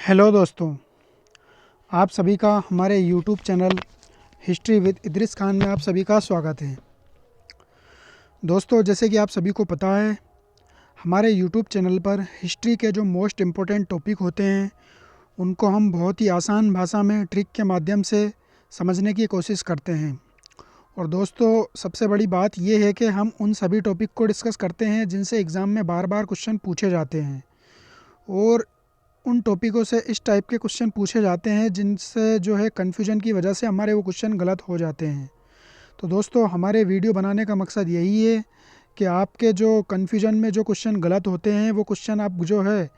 Hello दोस्तों, आप सभी का हमारे YouTube channel history with Idris Khan में आप सभी का स्वागत है। दोस्तों, जैसे कि आप सभी को पता है, हमारे यूट्यूब चैनल पर हिस्ट्री के जो मोस्ट इम्पोर्टेंट टॉपिक होते हैं उनको हम बहुत ही आसान भाषा में ट्रिक के माध्यम से समझने की कोशिश करते हैं। और दोस्तों, सबसे बड़ी बात ये है कि हम उन सभी टॉपिक को डिस्कस करते हैं जिनसे एग्ज़ाम में बार बार क्वेश्चन पूछे जाते हैं, और उन टॉपिकों से इस टाइप के क्वेश्चन पूछे जाते हैं जिनसे जो है कन्फ्यूजन की वजह से हमारे वो क्वेश्चन गलत हो जाते हैं। तो दोस्तों, हमारे वीडियो बनाने का मकसद यही है कि आपके जो कन्फ्यूजन में जो क्वेश्चन गलत होते हैं वो क्वेश्चन आप जो है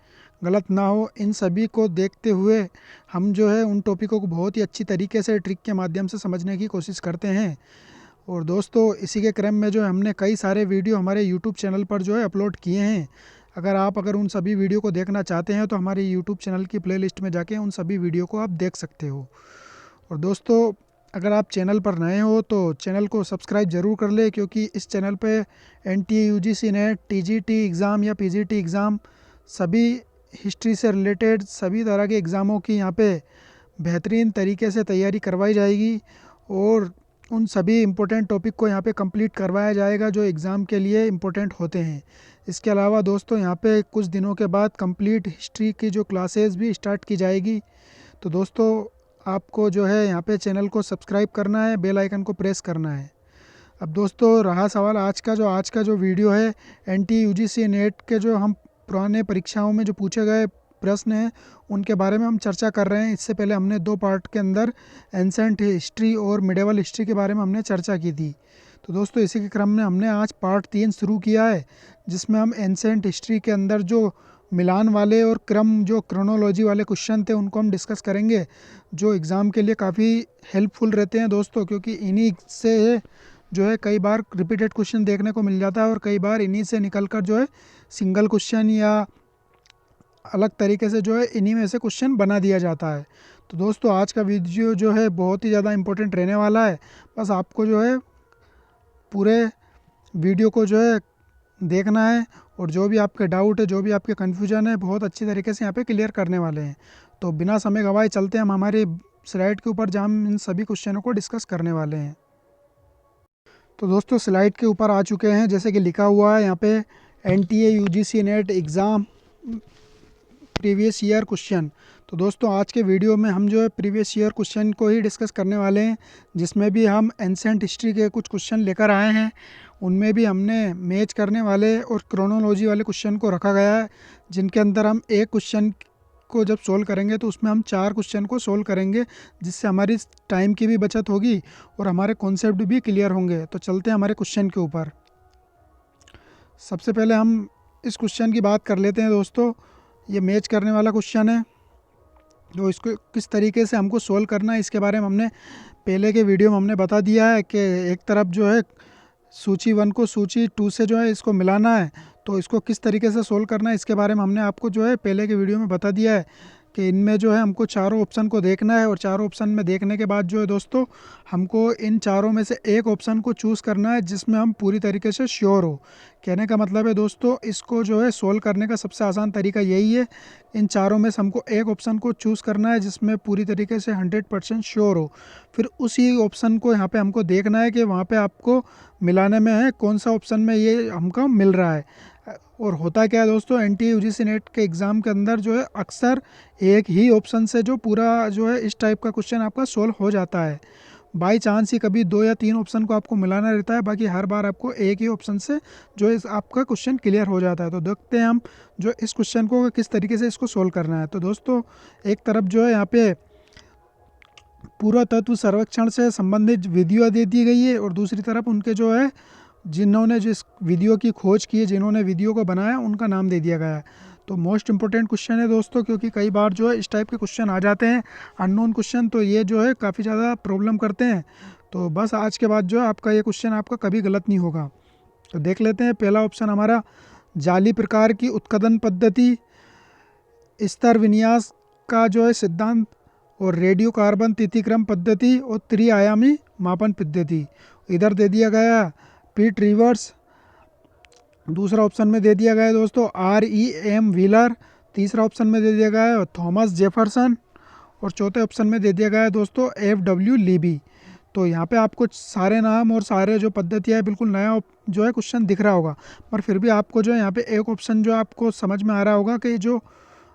गलत ना हो, इन सभी को देखते हुए हम जो है उन टॉपिकों को बहुत ही अच्छी तरीके से ट्रिक के माध्यम से समझने की कोशिश करते हैं। और दोस्तों, इसी के क्रम में जो है हमने कई सारे वीडियो हमारे यूट्यूब चैनल पर जो है अपलोड किए हैं। अगर उन सभी वीडियो को देखना चाहते हैं तो हमारे यूट्यूब चैनल की प्लेलिस्ट में जाके उन सभी वीडियो को आप देख सकते हो। और दोस्तों, अगर आप चैनल पर नए हो तो चैनल को सब्सक्राइब ज़रूर कर ले, क्योंकि इस चैनल पे NTA UGC net, TGT exam या PGT एग्ज़ाम, सभी हिस्ट्री से रिलेटेड सभी तरह के एग्ज़ामों की यहाँ पे बेहतरीन तरीके से तैयारी करवाई जाएगी और उन सभी इम्पोर्टेंट टॉपिक को यहाँ पे कंप्लीट करवाया जाएगा जो एग्ज़ाम के लिए इम्पोर्टेंट होते हैं। इसके अलावा दोस्तों, यहाँ पे कुछ दिनों के बाद कंप्लीट हिस्ट्री की जो क्लासेस भी स्टार्ट की जाएगी। तो दोस्तों, आपको जो है यहाँ पे चैनल को सब्सक्राइब करना है, बेल आइकन को प्रेस करना है। अब दोस्तों, रहा सवाल आज का जो वीडियो है, NTA UGC नेट के जो हम पुराने परीक्षाओं में जो पूछे गए प्रश्न हैं उनके बारे में हम चर्चा कर रहे हैं। इससे पहले हमने 2 पार्ट के अंदर एंसेंट हिस्ट्री और मिडेवल हिस्ट्री के बारे में हमने चर्चा की थी। तो दोस्तों, इसी के क्रम में हमने आज पार्ट 3 शुरू किया है, जिसमें हम एंसेंट हिस्ट्री के अंदर जो मिलान वाले और जो क्रोनोलॉजी वाले क्वेश्चन थे उनको हम डिस्कस करेंगे, जो एग्ज़ाम के लिए काफ़ी हेल्पफुल रहते हैं दोस्तों, क्योंकि इन्हीं से जो है कई बार रिपीटेड क्वेश्चन देखने को मिल जाता है और कई बार इन्हीं से निकलकर जो है सिंगल क्वेश्चन या अलग तरीके से जो है इन्हीं में से क्वेश्चन बना दिया जाता है। तो दोस्तों, आज का वीडियो जो है बहुत ही ज़्यादा इम्पोर्टेंट रहने वाला है। बस आपको जो है पूरे वीडियो को जो है देखना है और जो भी आपके डाउट है, जो भी आपके कन्फ्यूजन है, बहुत अच्छी तरीके से यहाँ पे क्लियर करने वाले हैं। तो बिना समय गवाए चलते हैं हम हमारे स्लाइड के ऊपर, जहाँ हम इन सभी क्वेश्चनों को डिस्कस करने वाले हैं। तो दोस्तों, स्लाइड के ऊपर आ चुके हैं। जैसे कि लिखा हुआ है यहाँ पे NTA UGC net exam previous year question. तो दोस्तों, आज के वीडियो में हम जो है प्रीवियस ईयर क्वेश्चन को ही डिस्कस करने वाले हैं, जिसमें भी हम एंसेंट हिस्ट्री के कुछ क्वेश्चन लेकर आए हैं। उनमें भी हमने मैच करने वाले और क्रोनोलॉजी वाले क्वेश्चन को रखा गया है, जिनके अंदर हम एक क्वेश्चन को जब सोल्व करेंगे तो उसमें हम 4 क्वेश्चन को सोल्व करेंगे, जिससे हमारी टाइम की भी बचत होगी और हमारे कॉन्सेप्ट भी क्लियर होंगे। तो चलते हैं हमारे क्वेश्चन के ऊपर। सबसे पहले हम इस क्वेश्चन की बात कर लेते हैं दोस्तों। ये मैच करने वाला क्वेश्चन है, तो इसको किस तरीके से हमको सोल्व करना है इसके बारे में हमने पहले के वीडियो में हमने बता दिया है कि एक तरफ जो है सूची 1 को सूची 2 से जो है इसको मिलाना है। तो इसको किस तरीके से सोल्व करना है इसके बारे में हमने आपको जो है पहले के वीडियो में बता दिया है कि इनमें जो है हमको चारों ऑप्शन को देखना है, और चारों ऑप्शन में देखने के बाद जो है दोस्तों, हमको इन चारों में से एक ऑप्शन को चूज़ करना है जिसमें हम पूरी तरीके से श्योर हो। कहने का मतलब है दोस्तों, इसको जो है सोल्व करने का सबसे आसान तरीका यही है, इन चारों में से हमको एक ऑप्शन को चूज़ करना है जिसमें पूरी तरीके से 100% श्योर हो। फिर उसी ऑप्शन को यहाँ पे हमको देखना है कि वहाँ पे आपको मिलाने में है कौन सा ऑप्शन में ये हमको मिल रहा है। और होता क्या है दोस्तों, NTA UGC नेट के एग्ज़ाम के अंदर जो है अक्सर एक ही ऑप्शन से जो पूरा जो है इस टाइप का क्वेश्चन आपका सोल्व हो जाता है। बाई चांस ही कभी 2 या 3 ऑप्शन को आपको मिलाना रहता है, बाकी हर बार आपको एक ही ऑप्शन से जो है आपका क्वेश्चन क्लियर हो जाता है। तो देखते हैं हम जो इस क्वेश्चन को किस तरीके से इसको सोल्व करना है। तो दोस्तों, एक तरफ जो है यहाँ पे पुरातत्व सर्वेक्षण से संबंधित वीडियो दे दी गई है, और दूसरी तरफ उनके जो है जिन्होंने जिस वीडियो की खोज की है, जिन्होंने वीडियो को बनाया, उनका नाम दे दिया गया है। तो मोस्ट इंपॉर्टेंट क्वेश्चन है दोस्तों, क्योंकि कई बार जो है इस टाइप के क्वेश्चन आ जाते हैं अननोन क्वेश्चन, तो ये जो है काफ़ी ज़्यादा प्रॉब्लम करते हैं। तो बस आज के बाद जो है आपका ये क्वेश्चन आपका कभी गलत नहीं होगा। तो देख लेते हैं। पहला ऑप्शन हमारा, जाली प्रकार की उत्खनन पद्धति, स्तर विन्यास का जो है सिद्धांत, और रेडियो कार्बन तिथिक्रम पद्धति, और त्रिआयामी मापन पद्धति। इधर दे दिया गया पीट रिवर्स। दूसरा ऑप्शन में दे दिया गया है दोस्तों REM व्हीलर। तीसरा ऑप्शन में दे दिया गया है थॉमस जेफरसन, और चौथे ऑप्शन में दे दिया गया है दोस्तों F.W. लीबी। तो यहाँ पे आपको सारे नाम और सारे जो पद्धतियाँ है बिल्कुल नया जो है क्वेश्चन दिख रहा होगा, पर फिर भी आपको जो है यहाँ पे एक ऑप्शन जो आपको समझ में आ रहा होगा कि जो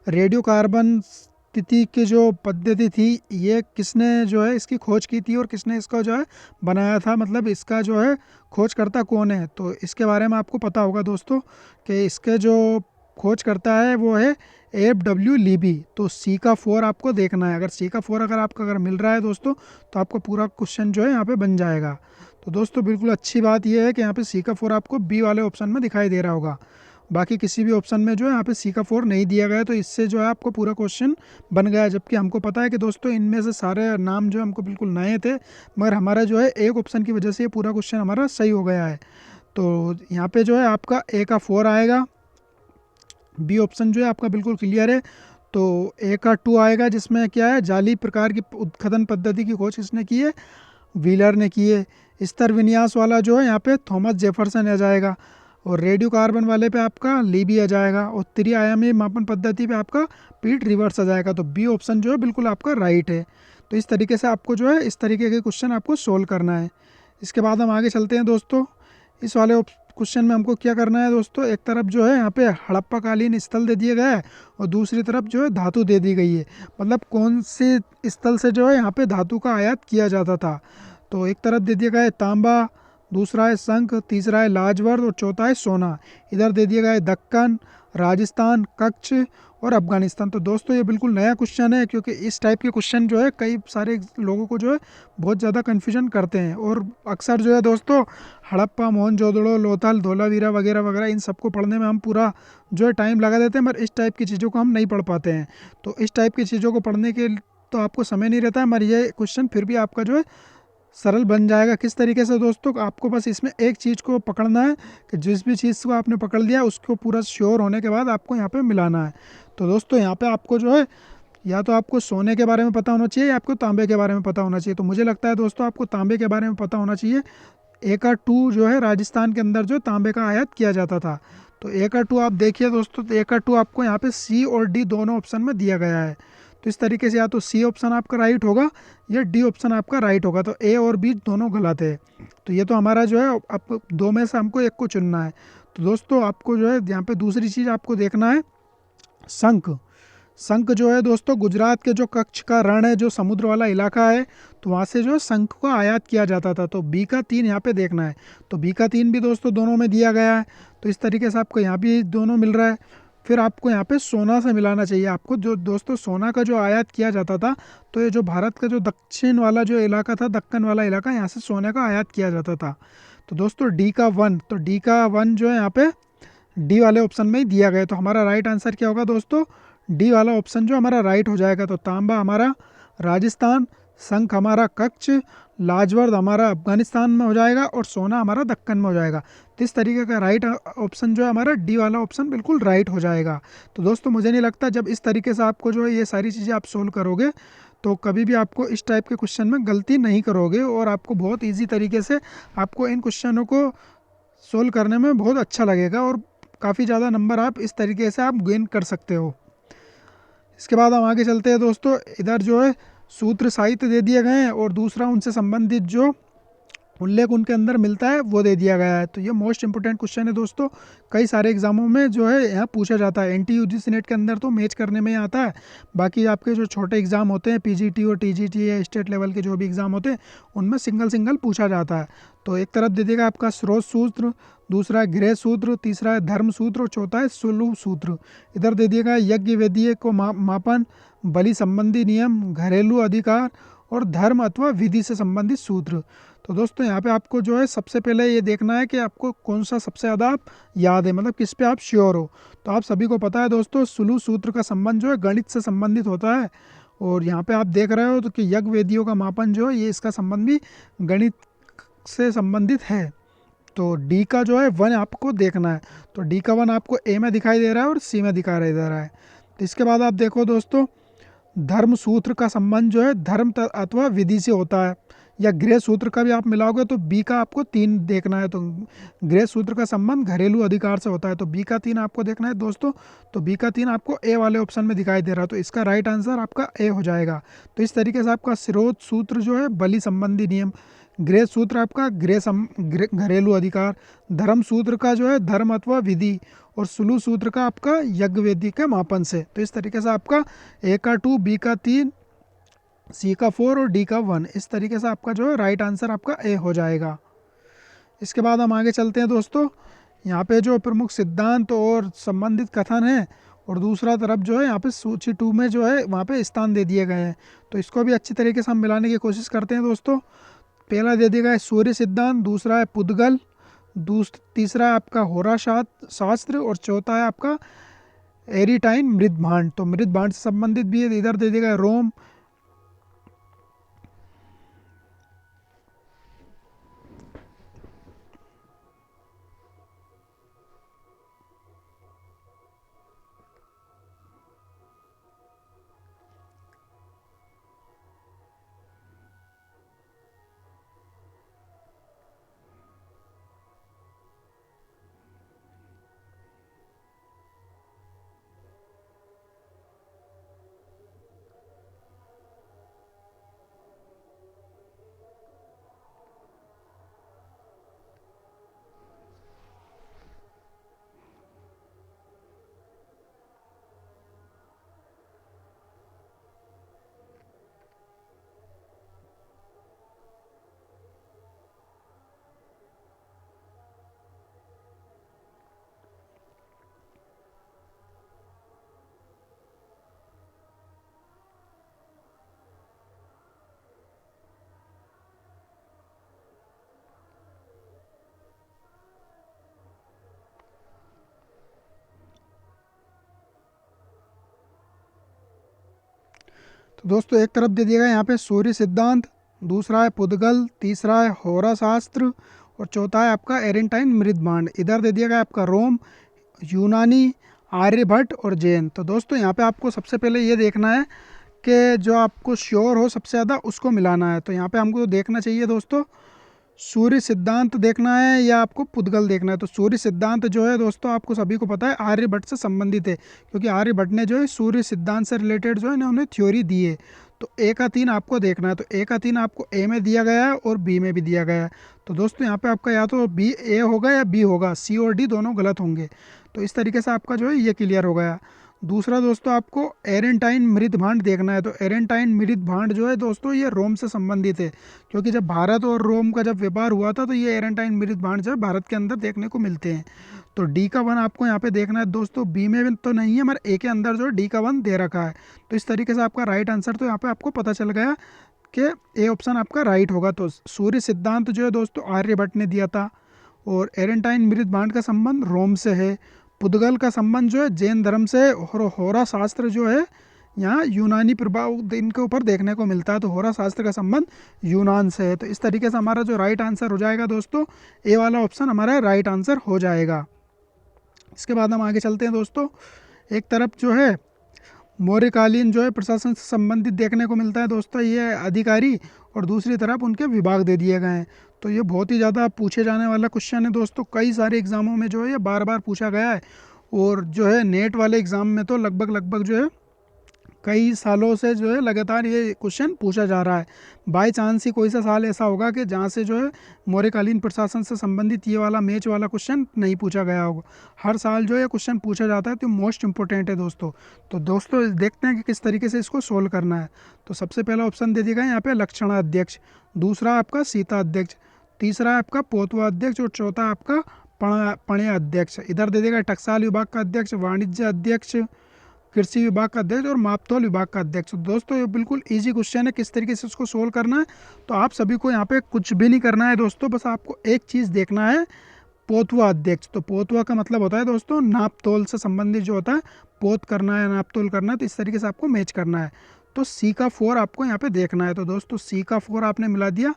रेडियो कार्बन स्थिति की जो पद्धति थी ये किसने जो है इसकी खोज की थी और किसने इसका जो है बनाया था, मतलब इसका जो है खोजकर्ता कौन है। तो इसके बारे में आपको पता होगा दोस्तों कि इसके जो खोज करता है वो है F.W. लीबी। तो सी का 4 आपको देखना है, अगर सी का 4 अगर आपका अगर मिल रहा है दोस्तों तो आपका पूरा क्वेश्चन जो है यहाँ पे बन जाएगा। तो दोस्तों बिल्कुल अच्छी बात यह है कि यहाँ पे सी का 4 आपको बी वाले ऑप्शन में दिखाई दे रहा होगा, बाकी किसी भी ऑप्शन में जो है यहाँ पे सी का 4 नहीं दिया गया है। तो इससे जो है आपको पूरा क्वेश्चन बन गया है, जबकि हमको पता है कि दोस्तों इनमें से सारे नाम जो हमको बिल्कुल नए थे, मगर हमारा जो है एक ऑप्शन की वजह से ये पूरा क्वेश्चन हमारा सही हो गया है। तो यहाँ पे जो है आपका ए का 4 आएगा, बी ऑप्शन जो है आपका बिल्कुल क्लियर है। तो ए का 2 आएगा, जिसमें क्या है जाली प्रकार की उत्खनन पद्धति की खोज किसने की है, व्हीलर ने की है। स्तर विन्यास वाला जो है यहाँ पे थॉमस जेफरसन आ जाएगा, और रेडियो कार्बन वाले पे आपका लीबी आ जाएगा, और त्रिआयामी मापन पद्धति पे आपका पीट रिवर्स आ जाएगा। तो बी ऑप्शन जो है बिल्कुल आपका राइट है। तो इस तरीके से आपको जो है इस तरीके के क्वेश्चन आपको सोल्व करना है। इसके बाद हम आगे चलते हैं दोस्तों। इस वाले क्वेश्चन में हमको क्या करना है दोस्तों, एक तरफ जो है यहाँ पे हड़प्पा कालीन स्थल दे दिया गया है और दूसरी तरफ जो है धातु दे दी गई है, मतलब कौन से स्थल से जो है यहाँ पे धातु का आयात किया जाता था। तो एक तरफ दे दिया गया है तांबा, दूसरा है शंख, तीसरा है लाजवर्द और चौथा है सोना। इधर दे दिया गया है दक्कन, राजस्थान, कच्छ और अफगानिस्तान। तो दोस्तों ये बिल्कुल नया क्वेश्चन है, क्योंकि इस टाइप के क्वेश्चन जो है कई सारे लोगों को जो है बहुत ज़्यादा कन्फ्यूजन करते हैं, और अक्सर जो है दोस्तों हड़प्पा, मोहनजोदड़ो, लोथल, धोलावीरा वगैरह वगैरह इन सबको पढ़ने में हम पूरा जो है टाइम लगा देते हैं, मगर इस टाइप की चीज़ों को हम नहीं पढ़ पाते हैं। तो इस टाइप की चीज़ों को पढ़ने के तो आपको समय नहीं रहता है, मगर ये क्वेश्चन फिर भी आपका जो है सरल बन जाएगा। किस तरीके से दोस्तों, आपको बस इसमें एक चीज़ को पकड़ना है कि जिस भी चीज़ को आपने पकड़ लिया उसको पूरा श्योर होने के बाद आपको यहाँ पे मिलाना है। तो दोस्तों यहाँ पे आपको जो है या तो आपको सोने के बारे में पता होना चाहिए या आपको तांबे के बारे में पता होना चाहिए। तो मुझे लगता है दोस्तों आपको तांबे के बारे में पता होना चाहिए। ए का 2 जो है राजस्थान के अंदर जो तांबे का आयात किया जाता था। तो ए का 2 आप देखिए दोस्तों, तो ए का 2 आपको यहाँ पे सी और डी दोनों ऑप्शन में दिया गया है। तो इस तरीके से या तो सी ऑप्शन आपका राइट होगा या डी ऑप्शन आपका राइट होगा। तो ए और बी दोनों गलत है। तो ये तो हमारा जो है आप दो में से हमको एक को चुनना है। तो दोस्तों आपको जो है यहाँ पे दूसरी चीज़ आपको देखना है शंख। शंख जो है दोस्तों गुजरात के जो कच्छ का रण है, जो समुद्र वाला इलाका है, तो वहाँ से जो है शंख का आयात किया जाता था। तो बी का 3 यहाँ पे देखना है। तो बी का 3 भी दोस्तों दोनों में दिया गया है। तो इस तरीके से आपको यहाँ भी दोनों मिल रहा है। फिर आपको यहाँ पे सोना से मिलाना चाहिए आपको, जो दोस्तों सोना का जो आयात किया जाता था, तो ये जो भारत का जो दक्षिण वाला जो इलाका था, दक्कन वाला इलाका, यहाँ से सोने का आयात किया जाता था। तो दोस्तों डी का 1, तो डी का 1 जो है यहाँ पे डी वाले ऑप्शन में ही दिया गया है। तो हमारा राइट आंसर क्या होगा दोस्तों, डी वाला ऑप्शन जो हमारा राइट हो जाएगा। तो तांबा हमारा राजस्थान, शंख हमारा कच्छ, लाजवर्द हमारा अफगानिस्तान में हो जाएगा और सोना हमारा दक्कन में हो जाएगा। तो इस तरीके का राइट ऑप्शन जो है हमारा डी वाला ऑप्शन बिल्कुल राइट हो जाएगा। तो दोस्तों मुझे नहीं लगता जब इस तरीके से आपको जो है ये सारी चीज़ें आप सोल्व करोगे तो कभी भी आपको इस टाइप के क्वेश्चन में गलती नहीं करोगे, और आपको बहुत ईजी तरीके से आपको इन क्वेश्चनों को सोल्व करने में बहुत अच्छा लगेगा, और काफ़ी ज़्यादा नंबर आप इस तरीके से आप गेन कर सकते हो। इसके बाद हम आगे चलते हैं दोस्तों। इधर जो है सूत्र साहित्य दे दिए गए हैं, और दूसरा उनसे संबंधित जो उल्लेख उनके अंदर मिलता है वो दे दिया गया है। तो ये मोस्ट इंपोर्टेंट क्वेश्चन है दोस्तों, कई सारे एग्जामों में जो है यहाँ पूछा जाता है। NTUGC नेट के अंदर तो मैच करने में आता है, बाकी आपके जो छोटे एग्जाम होते हैं PGT और TGT या स्टेट लेवल के जो भी एग्ज़ाम होते हैं उनमें सिंगल सिंगल पूछा जाता है। तो एक तरफ दे देगा आपका स्रोत सूत्र, दूसरा है गृह सूत्र, तीसरा है धर्म सूत्र और चौथा है सुलभ सूत्र। इधर दे दिएगा यज्ञ वेदीय को मापन, बलि संबंधी नियम, घरेलू अधिकार और धर्म अथवा विधि से संबंधित सूत्र। तो दोस्तों यहाँ पे आपको जो है सबसे पहले ये देखना है कि आपको कौन सा सबसे ज़्यादा आप याद है, मतलब किस पे आप श्योर हो। तो आप सभी को पता है दोस्तों सुलभ सूत्र का संबंध जो है गणित से संबंधित होता है, और यहाँ पे आप देख रहे हो तो कि यज्ञ वेदियों का मापन जो है ये इसका संबंध भी गणित से संबंधित है। तो डी का जो है 1 आपको देखना है। तो डी का 1 आपको ए में दिखाई दे रहा है और सी में दिखाई दे रहा है। तो इसके बाद आप देखो दोस्तों धर्म सूत्र का संबंध जो है धर्म अथवा विधि से होता है। या गृह सूत्र का भी आप मिलाओगे तो बी का आपको 3 देखना है। तो गृह सूत्र का संबंध घरेलू अधिकार से होता है, तो बी का 3 आपको देखना है दोस्तों। तो बी का 3 आपको ए वाले ऑप्शन में दिखाई दे रहा है, तो इसका राइट आंसर आपका ए हो जाएगा। तो इस तरीके से आपका स्रोत सूत्र जो है बलि संबंधी नियम, गृह सूत्र आपका घरेलू अधिकार, धर्म सूत्र का जो है धर्म अथवा विधि, और सुलू सूत्र का आपका यज्ञ वेदी के मापन से। तो इस तरीके से आपका ए का 2, बी का 3, सी का 4 और डी का 1, इस तरीके से आपका जो है राइट आंसर आपका ए हो जाएगा। इसके बाद हम आगे चलते हैं दोस्तों। यहाँ पे जो प्रमुख सिद्धांत और संबंधित कथन है, और दूसरा तरफ जो है यहाँ पे सूची 2 में जो है वहाँ पे स्थान दे दिए गए हैं, तो इसको भी अच्छी तरीके से हम मिलाने की कोशिश करते हैं दोस्तों। पहला दे दिया गया है सूर्य सिद्धांत, दूसरा है पुद्गल, तीसरा है आपका होरा शास्त्र, और चौथा है आपका एरिटाइन मृदभांड। तो मृदभांड से संबंधित भी है, इधर दे दिया गया रोम। तो दोस्तों एक तरफ दे दिया गया यहाँ पे सूर्य सिद्धांत, दूसरा है पुद्गल, तीसरा है होरा शास्त्र, और चौथा है आपका एरेंटाइन मृदभांड। इधर दे दिया गया आपका रोम, यूनानी, आर्यभट्ट और जैन। तो दोस्तों यहाँ पे आपको सबसे पहले ये देखना है कि जो आपको श्योर हो सबसे ज़्यादा उसको मिलाना है। तो यहाँ पे हमको देखना चाहिए दोस्तों सूर्य सिद्धांत देखना है या आपको पुद्गल देखना है। तो सूर्य सिद्धांत जो है दोस्तों आपको सभी को पता है आर्यभट्ट से संबंधित है, क्योंकि आर्यभट्ट ने जो है सूर्य सिद्धांत से रिलेटेड जो है ना उन्हें थ्योरी दी है। तो ए का 3 आपको देखना है, तो ए का 3 आपको ए में दिया गया है और बी में भी दिया गया है। तो दोस्तों यहाँ पे आपका या तो बी ए होगा या बी होगा, सी और डी दोनों गलत होंगे। तो इस तरीके से आपका जो है ये क्लियर हो गया। दूसरा दोस्तों आपको एरेंटाइन मृदभांड देखना है। तो एरेंटाइन मृदभांड जो है दोस्तों ये रोम से संबंधित है, क्योंकि जब भारत और रोम का जब व्यापार हुआ था तो ये एरेंटाइन मृदभांड जो है भारत के अंदर देखने को मिलते हैं। तो डी का 1 आपको यहाँ पे देखना है दोस्तों, बी में तो नहीं है मगर ए के अंदर जो है डी का 1 दे रखा है। तो इस तरीके से आपका राइट आंसर तो यहाँ पे आपको पता चल गया कि ए ऑप्शन आपका राइट होगा। तो सूर्य सिद्धांत जो है दोस्तों आर्यभट्ट ने दिया था, और एरेंटाइन मृदभांड का संबंध रोम से है, पुद्गल का संबंध जो है जैन धर्म से, और होरा शास्त्र जो है यहाँ यूनानी प्रभाव इनके ऊपर देखने को मिलता है। तो होरा शास्त्र का संबंध यूनान से है। तो इस तरीके से हमारा जो राइट आंसर हो जाएगा दोस्तों ए वाला ऑप्शन हमारा राइट आंसर हो जाएगा। इसके बाद हम आगे चलते हैं दोस्तों। एक तरफ जो है मौर्यकालीन जो है प्रशासन से संबंधित देखने को मिलता है दोस्तों ये अधिकारी, और दूसरी तरफ उनके विभाग दे दिए गए हैं। तो ये बहुत ही ज़्यादा पूछे जाने वाला क्वेश्चन है दोस्तों, कई सारे एग्ज़ामों में जो है ये बार बार पूछा गया है, और जो है नेट वाले एग्ज़ाम में तो लगभग जो है कई सालों से जो है लगातार ये क्वेश्चन पूछा जा रहा है। बाई चांस ही कोई सा साल ऐसा होगा कि जहाँ से जो है मौर्यकालीन प्रशासन से संबंधित ये वाला मैच वाला क्वेश्चन नहीं पूछा गया होगा। हर साल जो है क्वेश्चन पूछा जाता है, तो मोस्ट इंपॉर्टेंट है दोस्तों। तो दोस्तों देखते हैं कि किस तरीके से इसको सोल्व करना है। तो सबसे पहला ऑप्शन दे दिया गया यहाँ पे लक्षणा अध्यक्ष, दूसरा आपका सीता अध्यक्ष, तीसरा आपका पोतवा अध्यक्ष, और चौथा आपका पण्य अध्यक्ष। इधर दे देगा टकसाल विभाग का अध्यक्ष, वाणिज्य अध्यक्ष, कृषि विभाग का अध्यक्ष और मापतौल विभाग का अध्यक्ष। दोस्तों ये बिल्कुल इजी क्वेश्चन है, किस तरीके से इसको सोल्व करना है। तो आप सभी को यहाँ पे कुछ भी नहीं करना है दोस्तों, बस आपको एक चीज़ देखना है, पोतवा अध्यक्ष। तो पोतवा का मतलब होता है दोस्तों नाप तोल से संबंधित जो होता है, पोत करना है, नाप तोल करना है, तो इस तरीके से आपको मैच करना है। तो सी का 4 आपको यहाँ पे देखना है। तो दोस्तों सी का 4 आपने मिला दिया,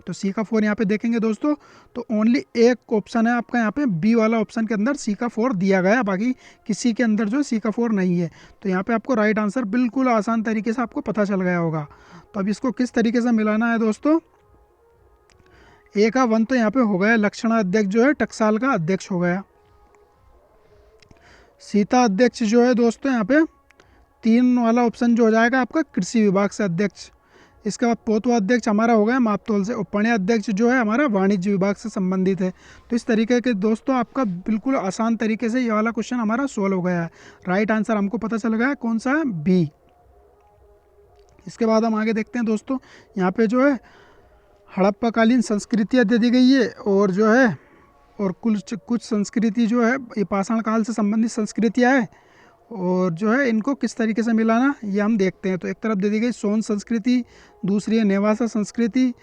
तो सी का 4 यहाँ पे देखेंगे दोस्तों, तो ओनली एक ऑप्शन है आपका यहाँ पे बी वाला ऑप्शन के अंदर सी का 4 दिया गया है, बाकी किसी के अंदर जो सी का 4 नहीं है। तो यहाँ पे आपको राइट आंसर बिल्कुल आसान तरीके से आपको पता चल गया होगा। तो अब इसको किस तरीके से मिलाना है दोस्तों, ए का 1 तो यहाँ पे हो गया, लक्षणा अध्यक्ष जो है टकसाल का अध्यक्ष हो गया। सीता अध्यक्ष जो है दोस्तों यहाँ पे 3 वाला ऑप्शन जो हो जाएगा आपका कृषि विभाग से अध्यक्ष। इसके बाद पोतवा अध्यक्ष हमारा हो गया मापतोल से, और पण्य अध्यक्ष जो है हमारा वाणिज्य विभाग से संबंधित है। तो इस तरीके के दोस्तों आपका बिल्कुल आसान तरीके से ये वाला क्वेश्चन हमारा सोल्व हो गया है। राइट आंसर हमको पता चल गया है कौन सा है, बी। इसके बाद हम आगे देखते हैं दोस्तों, यहाँ पे जो है हड़प्पाकालीन संस्कृतियाँ दे दी गई है, और जो है और कुछ संस्कृति जो है ये पाषाण काल से संबंधित संस्कृतियाँ है, और जो है इनको किस तरीके से मिलाना ये हम देखते हैं। तो एक तरफ दे दी गई सोन संस्कृति, दूसरी है नेवासा संस्कृति,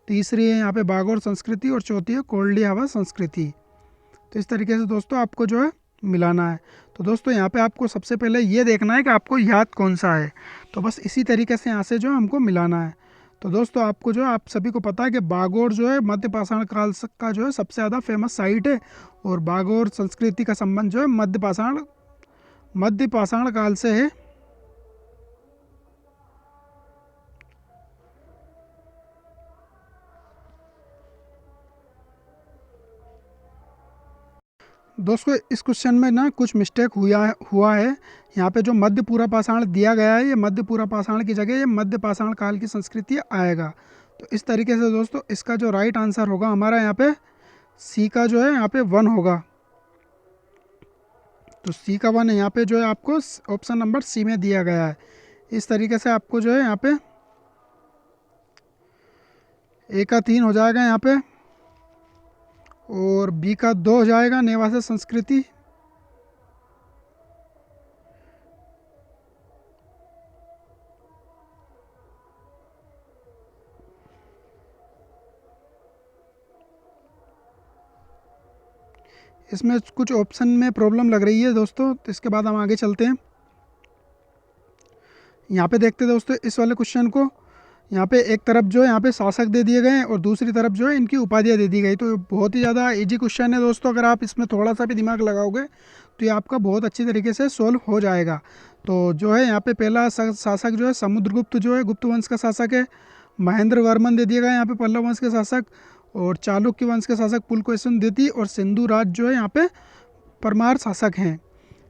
तीसरी है यहाँ पे बागोर संस्कृति, और चौथी है कोल्डी हवा संस्कृति। तो इस तरीके से दोस्तों आपको जो है मिलाना है। तो दोस्तों यहाँ पे आपको सबसे पहले ये देखना है कि आपको याद कौन सा है, तो बस इसी तरीके से यहाँ से जो हमको मिलाना है। तो दोस्तों आपको जो आप सभी को पता है कि बागोर जो है मध्य पाषाण काल का जो है सबसे ज़्यादा फेमस साइट है, और बागोर संस्कृति का संबंध जो है मध्य पाषाण काल से है। दोस्तों इस क्वेश्चन में ना कुछ मिस्टेक हुआ है। यहाँ पे जो मध्य पूरा पाषाण दिया गया है, ये मध्य पूरा पाषाण की जगह ये मध्य पाषाण काल की संस्कृति आएगा। तो इस तरीके से दोस्तों इसका जो राइट आंसर होगा हमारा यहाँ पे सी का जो है यहाँ पे 1 होगा। तो सी का 1 यहाँ पे जो है आपको ऑप्शन नंबर सी में दिया गया है। इस तरीके से आपको जो है यहाँ पे ए का 3 हो जाएगा यहाँ पे, और बी का 2 हो जाएगा नेवासा संस्कृति, इसमें कुछ ऑप्शन में प्रॉब्लम लग रही है दोस्तों। तो इसके बाद हम आगे चलते हैं, यहाँ पे देखते हैं दोस्तों इस वाले क्वेश्चन को। यहाँ पे एक तरफ जो है यहाँ पे शासक दे दिए गए हैं, और दूसरी तरफ जो है इनकी उपाधियाँ दे दी गई। तो बहुत ही ज़्यादा इजी क्वेश्चन है दोस्तों, अगर आप इसमें थोड़ा सा भी दिमाग लगाओगे तो ये आपका बहुत अच्छी तरीके से सोल्व हो जाएगा। तो जो है यहाँ पे पहला शासक जो है समुद्रगुप्त जो है गुप्त वंश का शासक है, महेंद्र वर्मन दे दिया गया यहाँ पे पल्लव वंश के शासक, और चालुक्य वंश के शासक पुलकेशिन द्वितीय, और सिंधु राज जो है यहाँ पे परमार शासक हैं।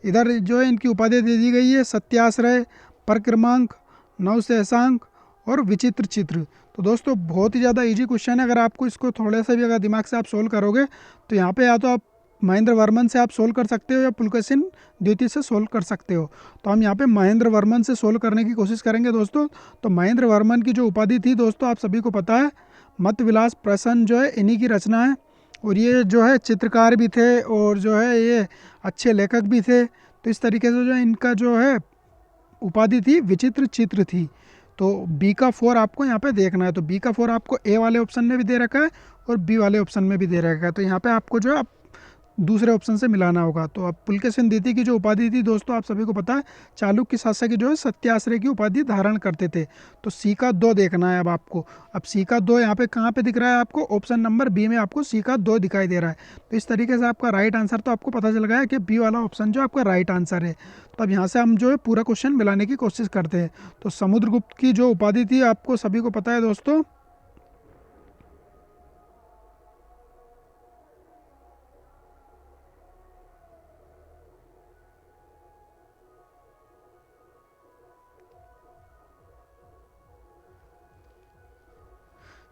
इधर जो है इनकी उपाधि दे दी गई है सत्याश्रय, परक्रमांक, नवशेषांक और विचित्र चित्र। तो दोस्तों बहुत ही ज़्यादा इजी क्वेश्चन है, अगर आपको इसको थोड़े से भी अगर दिमाग से आप सोल्व करोगे तो यहाँ पे या तो आप महेंद्र वर्मन से आप सोल्व कर सकते हो या पुलकेशिन द्वितीय से सोल्व कर सकते हो। तो हम यहाँ पे महेंद्र वर्मन से सोल्व करने की कोशिश करेंगे दोस्तों। तो महेंद्र वर्मन की जो उपाधि थी दोस्तों आप सभी को पता है, मत विलास प्रसन्न जो है इन्हीं की रचना है, और ये जो है चित्रकार भी थे, और जो है ये अच्छे लेखक भी थे। तो इस तरीके से जो इनका जो है उपाधि थी विचित्र चित्र थी। तो बी का 4 आपको यहाँ पे देखना है। तो बी का 4 आपको ए वाले ऑप्शन में भी दे रखा है और बी वाले ऑप्शन में भी दे रखा है। तो यहाँ पे आपको जो है दूसरे ऑप्शन से मिलाना होगा। तो अब पुलकेशिन द्वितीय की जो उपाधि थी दोस्तों आप सभी को पता है चालुक्य शासक की जो है सत्याश्रय की उपाधि धारण करते थे। तो सी का 2 देखना है अब आपको। अब सी का 2 यहाँ पे कहाँ पे दिख रहा है आपको, ऑप्शन नंबर बी में आपको सी का 2 दिखाई दे रहा है। तो इस तरीके से आपका राइट आंसर तो आपको पता चल गया है कि बी वाला ऑप्शन जो आपका राइट आंसर है। तो अब यहाँ से हम जो है पूरा क्वेश्चन मिलाने की कोशिश करते हैं। तो समुद्रगुप्त की जो उपाधि थी आपको सभी को पता है दोस्तों,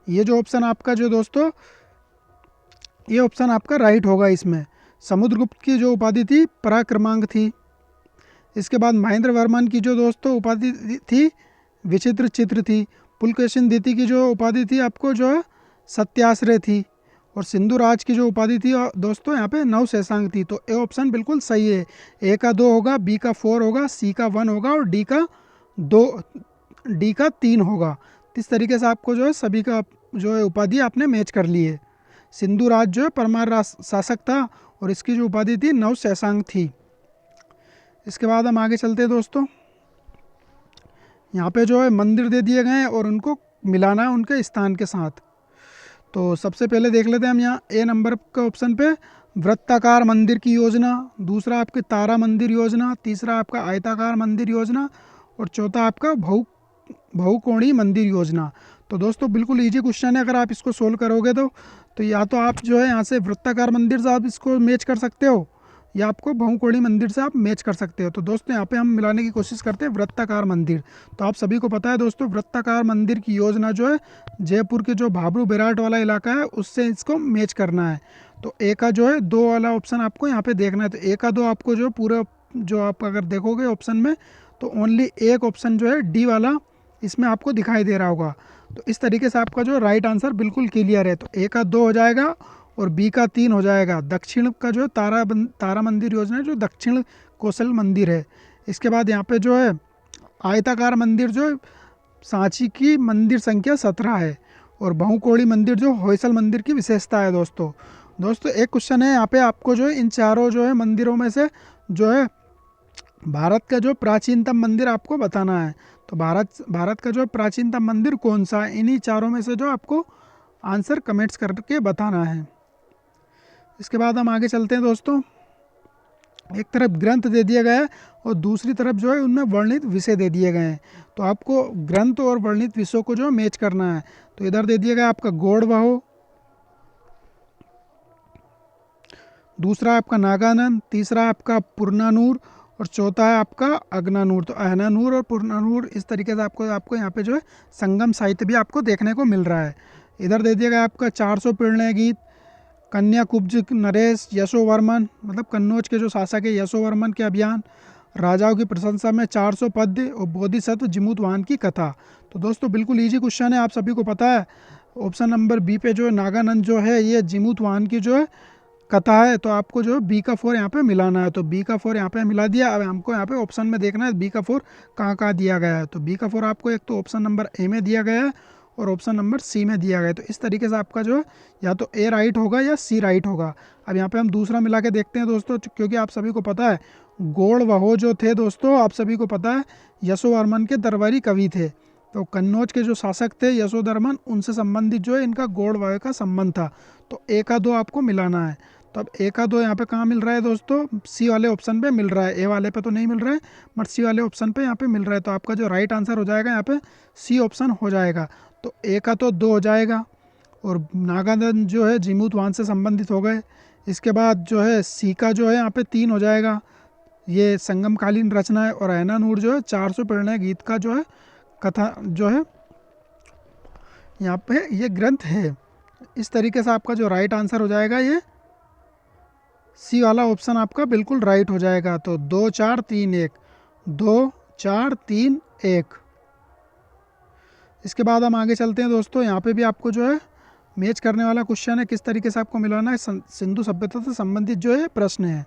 ये जो ऑप्शन आपका जो दोस्तों ये ऑप्शन आपका राइट होगा। इसमें समुद्रगुप्त की जो उपाधि थी पराक्रमांक थी। इसके बाद महेंद्र वर्मन की जो दोस्तों उपाधि थी विचित्र चित्र थी। पुलकेशिन द्वितीय की जो उपाधि थी आपको जो है सत्याश्रय थी, और सिंधु राज की जो उपाधि थी दोस्तों यहाँ पे नवशेषांक थी। तो ए ऑप्शन बिल्कुल सही है। ए का 2 होगा, बी का 4 होगा, सी का 1 होगा, और डी का 3 होगा। इस तरीके से आपको जो है सभी का जो है उपाधि आपने मैच कर ली है। सिंधु राज जो है परमार शासक था, और इसकी जो उपाधि थी नवशेषांक थी। इसके बाद हम आगे चलते हैं दोस्तों, यहाँ पे जो है मंदिर दे दिए गए हैं और उनको मिलाना है उनके स्थान के साथ। तो सबसे पहले देख लेते हैं हम यहाँ ए नंबर के ऑप्शन पे वृत्ताकार मंदिर की योजना, दूसरा आपके तारा मंदिर योजना, तीसरा आपका आयताकार मंदिर योजना और चौथा आपका बहुकोणीय मंदिर योजना। तो दोस्तों बिल्कुल इजी क्वेश्चन है, अगर आप इसको सोल्व करोगे तो या तो आप जो है यहाँ से वृत्ताकार मंदिर से आप इसको मैच कर सकते हो या आपको बहुकोणीय मंदिर से आप मैच कर सकते हो। तो दोस्तों यहाँ पे हम मिलाने की कोशिश करते हैं वृत्ताकार मंदिर। तो आप सभी को पता है दोस्तों वृत्ताकार मंदिर की योजना जो है जयपुर के जो भाबरू बेराट वाला इलाका है उससे इसको मैच करना है। तो ए का जो है 2 वाला ऑप्शन आपको यहाँ पे देखना है। तो ए का 2 आपको जो पूरा जो आप अगर देखोगे ऑप्शन में तो ओनली एक ऑप्शन जो है डी वाला इसमें आपको दिखाई दे रहा होगा। तो इस तरीके से आपका जो राइट आंसर बिल्कुल क्लियर है। तो ए का 2 हो जाएगा और बी का 3 हो जाएगा। दक्षिण का जो तारा मंदिर योजना है जो दक्षिण कौशल मंदिर है। इसके बाद यहाँ पे जो है आयताकार मंदिर जो सांची की मंदिर संख्या 17 है और बहुकोणीय मंदिर जो होयसल मंदिर की विशेषता है। दोस्तों एक क्वेश्चन है यहाँ पे आपको जो है इन चारों जो है मंदिरों में से जो है भारत का जो प्राचीनतम मंदिर आपको बताना है। तो भारत का जो प्राचीनतम मंदिर कौन सा है, इन्हीं चारों में से जो आपको आंसर कमेंट्स करके बताना है। इसके बाद हम आगे चलते हैं दोस्तों। एक तरफ ग्रंथ दे दिया गया है और दूसरी तरफ जो है उनमें वर्णित विषय दे दिए गए हैं। तो आपको ग्रंथ और वर्णित विषयों को जो मैच करना है। तो इधर दे दिया गया आपका गौड़वाहो, दूसरा आपका नागानंद, तीसरा आपका पुरनानूर और चौथा है आपका अग्नानूर। तो अहनानूर और पुरनानूर इस तरीके से आपको यहाँ पे जो है संगम साहित्य भी आपको देखने को मिल रहा है। इधर दे दिया गया आपका 400 प्रणय गीत, कन्या कुब्ज नरेश यशोवर्मन मतलब कन्नौज के जो शासक है यशोवर्मन के अभियान, राजाओं की प्रशंसा में 400 पद्य और बोधिसत्व जिमूतवाहन की कथा। तो दोस्तों बिल्कुल इजी क्वेश्चन है, आप सभी को पता है ऑप्शन नंबर बी पे जो है नागानंद जो है ये जिमूतवाहन की जो है कथा है। तो आपको जो बी का 4 यहाँ पे मिलाना है। तो बी का 4 यहाँ पे मिला दिया। अब हमको यहाँ पे ऑप्शन में देखना है बी का 4 कहाँ कहाँ दिया गया है। तो बी का 4 आपको एक तो ऑप्शन नंबर ए में दिया गया है और ऑप्शन नंबर सी में दिया गया है। तो इस तरीके से आपका जो है या तो ए राइट होगा या सी राइट होगा। अब यहाँ पे हम दूसरा मिला के देखते हैं दोस्तों, क्योंकि आप सभी को पता है गौड़वाहो जो थे दोस्तों, आप सभी को पता है यशोवर्मन के दरबारी कवि थे। तो कन्नौज के जो शासक थे यशोधर्मन, उनसे संबंधित जो है इनका गौड़वाहो का संबंध था। तो ए का 2 आपको मिलाना है। तो अब ए का 2 यहाँ पे कहाँ मिल रहा है दोस्तों, सी वाले ऑप्शन पे मिल रहा है। ए वाले पे तो नहीं मिल रहा है बट सी वाले ऑप्शन पे यहाँ पे मिल रहा है। तो आपका जो राइट आंसर हो जाएगा यहाँ पे सी ऑप्शन हो जाएगा। तो ए का तो 2 हो जाएगा और नागानंद जो है जिमूतवाहन से संबंधित हो गए। इसके बाद जो है सी का जो है यहाँ पे 3 हो जाएगा, ये संगमकालीन रचना है। और अहनानूर जो है 400 प्रणय गीत का जो है कथा जो है यहाँ पे ये ग्रंथ है। इस तरीके से आपका जो राइट आंसर हो जाएगा ये सी वाला ऑप्शन आपका बिल्कुल राइट हो जाएगा। तो 2 4 3 1 2 4 3 1। इसके बाद हम आगे चलते हैं दोस्तों। यहाँ पे भी आपको जो है मैच करने वाला क्वेश्चन है, किस तरीके से आपको मिलाना है। सिंधु सभ्यता से संबंधित जो है प्रश्न है।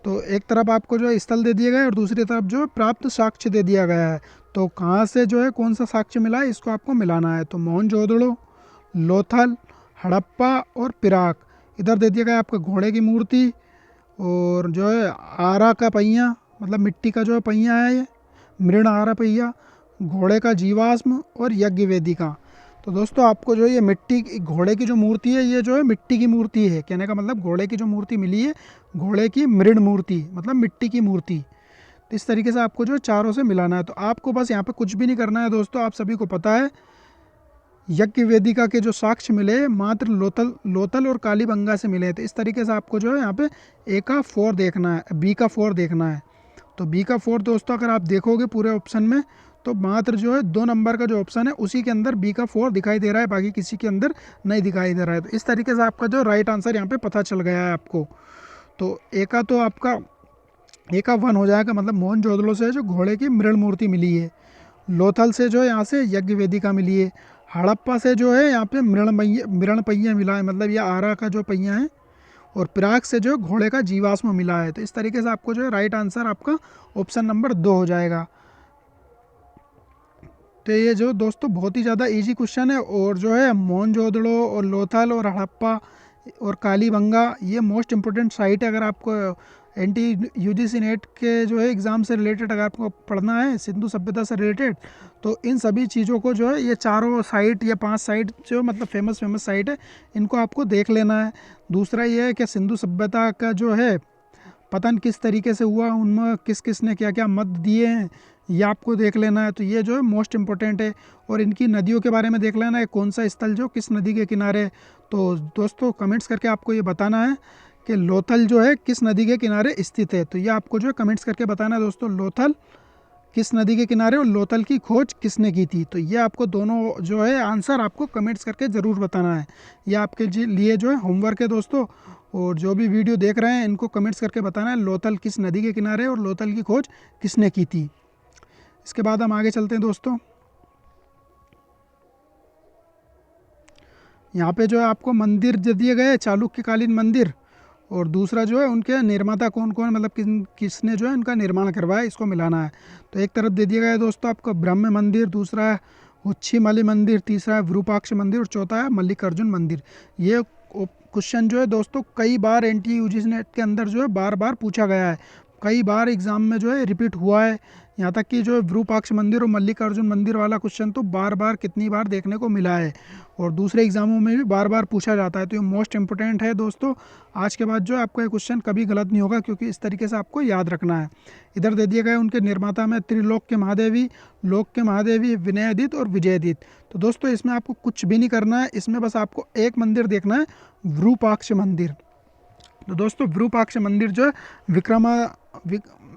तो एक तरफ आपको जो है स्थल दे दिए गए और दूसरी तरफ जो है प्राप्त साक्ष्य दे दिया गया है। तो कहाँ से जो है कौन सा साक्ष्य मिला है इसको आपको मिलाना है। तो मोहनजोदड़ो, लोथल, हड़प्पा और पिराक। इधर दे दिया गया आपका घोड़े की मूर्ति और जो है आरा का पहिया मतलब मिट्टी का जो है पहिया है ये मृण आरा पहिया, घोड़े का जीवाश्म और यज्ञ वेदिका। तो दोस्तों आपको जो ये मिट्टी घोड़े की जो मूर्ति है ये जो है मिट्टी की मूर्ति है। कहने का मतलब घोड़े की जो मूर्ति मिली है घोड़े की मृण मूर्ति मतलब मिट्टी की मूर्ति। तो इस तरीके से आपको जो चारों से मिलाना है। तो आपको बस यहाँ पे कुछ भी नहीं करना है दोस्तों, आप सभी को पता है यज्ञ वेदिका के जो साक्ष्य मिले मात्र लोथल और कालीबंगा से मिले। तो इस तरीके से आपको जो है यहाँ पे ए का 4 देखना है, बी का 4 देखना है। तो बी का 4 दोस्तों अगर आप देखोगे पूरे ऑप्शन में तो मात्र जो है 2 नंबर का जो ऑप्शन है उसी के अंदर बी का 4 दिखाई दे रहा है, बाकी किसी के अंदर नहीं दिखाई दे रहा है। तो इस तरीके से आपका जो राइट आंसर यहाँ पे पता चल गया है आपको। तो ए का तो आपका ए का 1 हो जाएगा, मतलब मोहनजोदड़ो से जो घोड़े की मृण मूर्ति मिली है, लोथल से जो है यहाँ से यज्ञ वेदिका मिली है, हड़प्पा से जो है यहाँ पे मृण पहिया मिला है मतलब ये आरा का जो पहिया है, और पिराक से जो घोड़े का जीवाश्म मिला है। तो इस तरीके से आपको जो है राइट आंसर आपका ऑप्शन नंबर 2 हो जाएगा। तो ये जो दोस्तों बहुत ही ज़्यादा इजी क्वेश्चन है और जो है मोहनजोदड़ो और लोथल और हड़प्पा और कालीबंगा ये मोस्ट इम्पोर्टेंट साइट है। अगर आपको एनटी यूजीसी नेट के जो है एग्ज़ाम से रिलेटेड अगर आपको पढ़ना है, सिंधु सभ्यता से रिलेटेड, तो इन सभी चीज़ों को जो है ये चारों साइट या 5 साइट जो मतलब फेमस साइट है, इनको आपको देख लेना है। दूसरा ये है कि सिंधु सभ्यता का जो है पतन किस तरीके से हुआ, उनमें किस किस ने क्या क्या मत दिए हैं, ये आपको देख लेना है। तो ये जो है मोस्ट इम्पोर्टेंट है। और इनकी नदियों के बारे में देख लेना है, कौन सा स्थल जो किस नदी के किनारे है। तो दोस्तों कमेंट्स करके आपको ये बताना है कि लोथल जो है किस नदी के किनारे स्थित है। तो ये आपको जो है कमेंट्स करके बताना है दोस्तों, लोथल किस नदी के किनारे और लोथल की खोज किसने की थी। तो ये आपको दोनों जो है आंसर आपको कमेंट्स करके ज़रूर बताना है। ये आपके लिए जो है होमवर्क है दोस्तों। और जो भी वीडियो देख रहे हैं इनको कमेंट्स करके बताना है लोथल किस नदी के किनारे और लोथल की खोज किसने की थी। इसके बाद हम आगे चलते हैं दोस्तों। यहाँ पे जो है आपको मंदिर जो दिए गए चालुक्यकालीन मंदिर, और दूसरा जो है उनके निर्माता कौन कौन, मतलब किसने जो है उनका निर्माण करवाया, इसको मिलाना है। तो एक तरफ दे दिया गया है दोस्तों आपको ब्रह्म मंदिर, दूसरा है उच्छिमली मंदिर, तीसरा है विरूपाक्ष मंदिर और चौथा है मल्लिकार्जुन मंदिर। ये क्वेश्चन जो है दोस्तों कई बार एनटीए यूजीसी नेट के अंदर जो है बार बार पूछा गया है, कई बार एग्ज़ाम में जो है रिपीट हुआ है। यहाँ तक कि जो है विरूपाक्ष मंदिर और मल्लिकार्जुन मंदिर वाला क्वेश्चन तो बार बार कितनी बार देखने को मिला है, और दूसरे एग्जामों में भी बार बार पूछा जाता है। तो ये मोस्ट इंपॉर्टेंट है दोस्तों। आज के बाद जो है आपका ये क्वेश्चन कभी गलत नहीं होगा, क्योंकि इस तरीके से आपको याद रखना है। इधर दे दिए गए उनके निर्माता में त्रिलोक के महादेवी, लोक के महादेवी, विनयादित्य और विजयादित्य। तो दोस्तों इसमें आपको कुछ भी नहीं करना है, इसमें बस आपको एक मंदिर देखना है, विरूपाक्ष मंदिर। तो दोस्तों विरूपाक्ष मंदिर जो है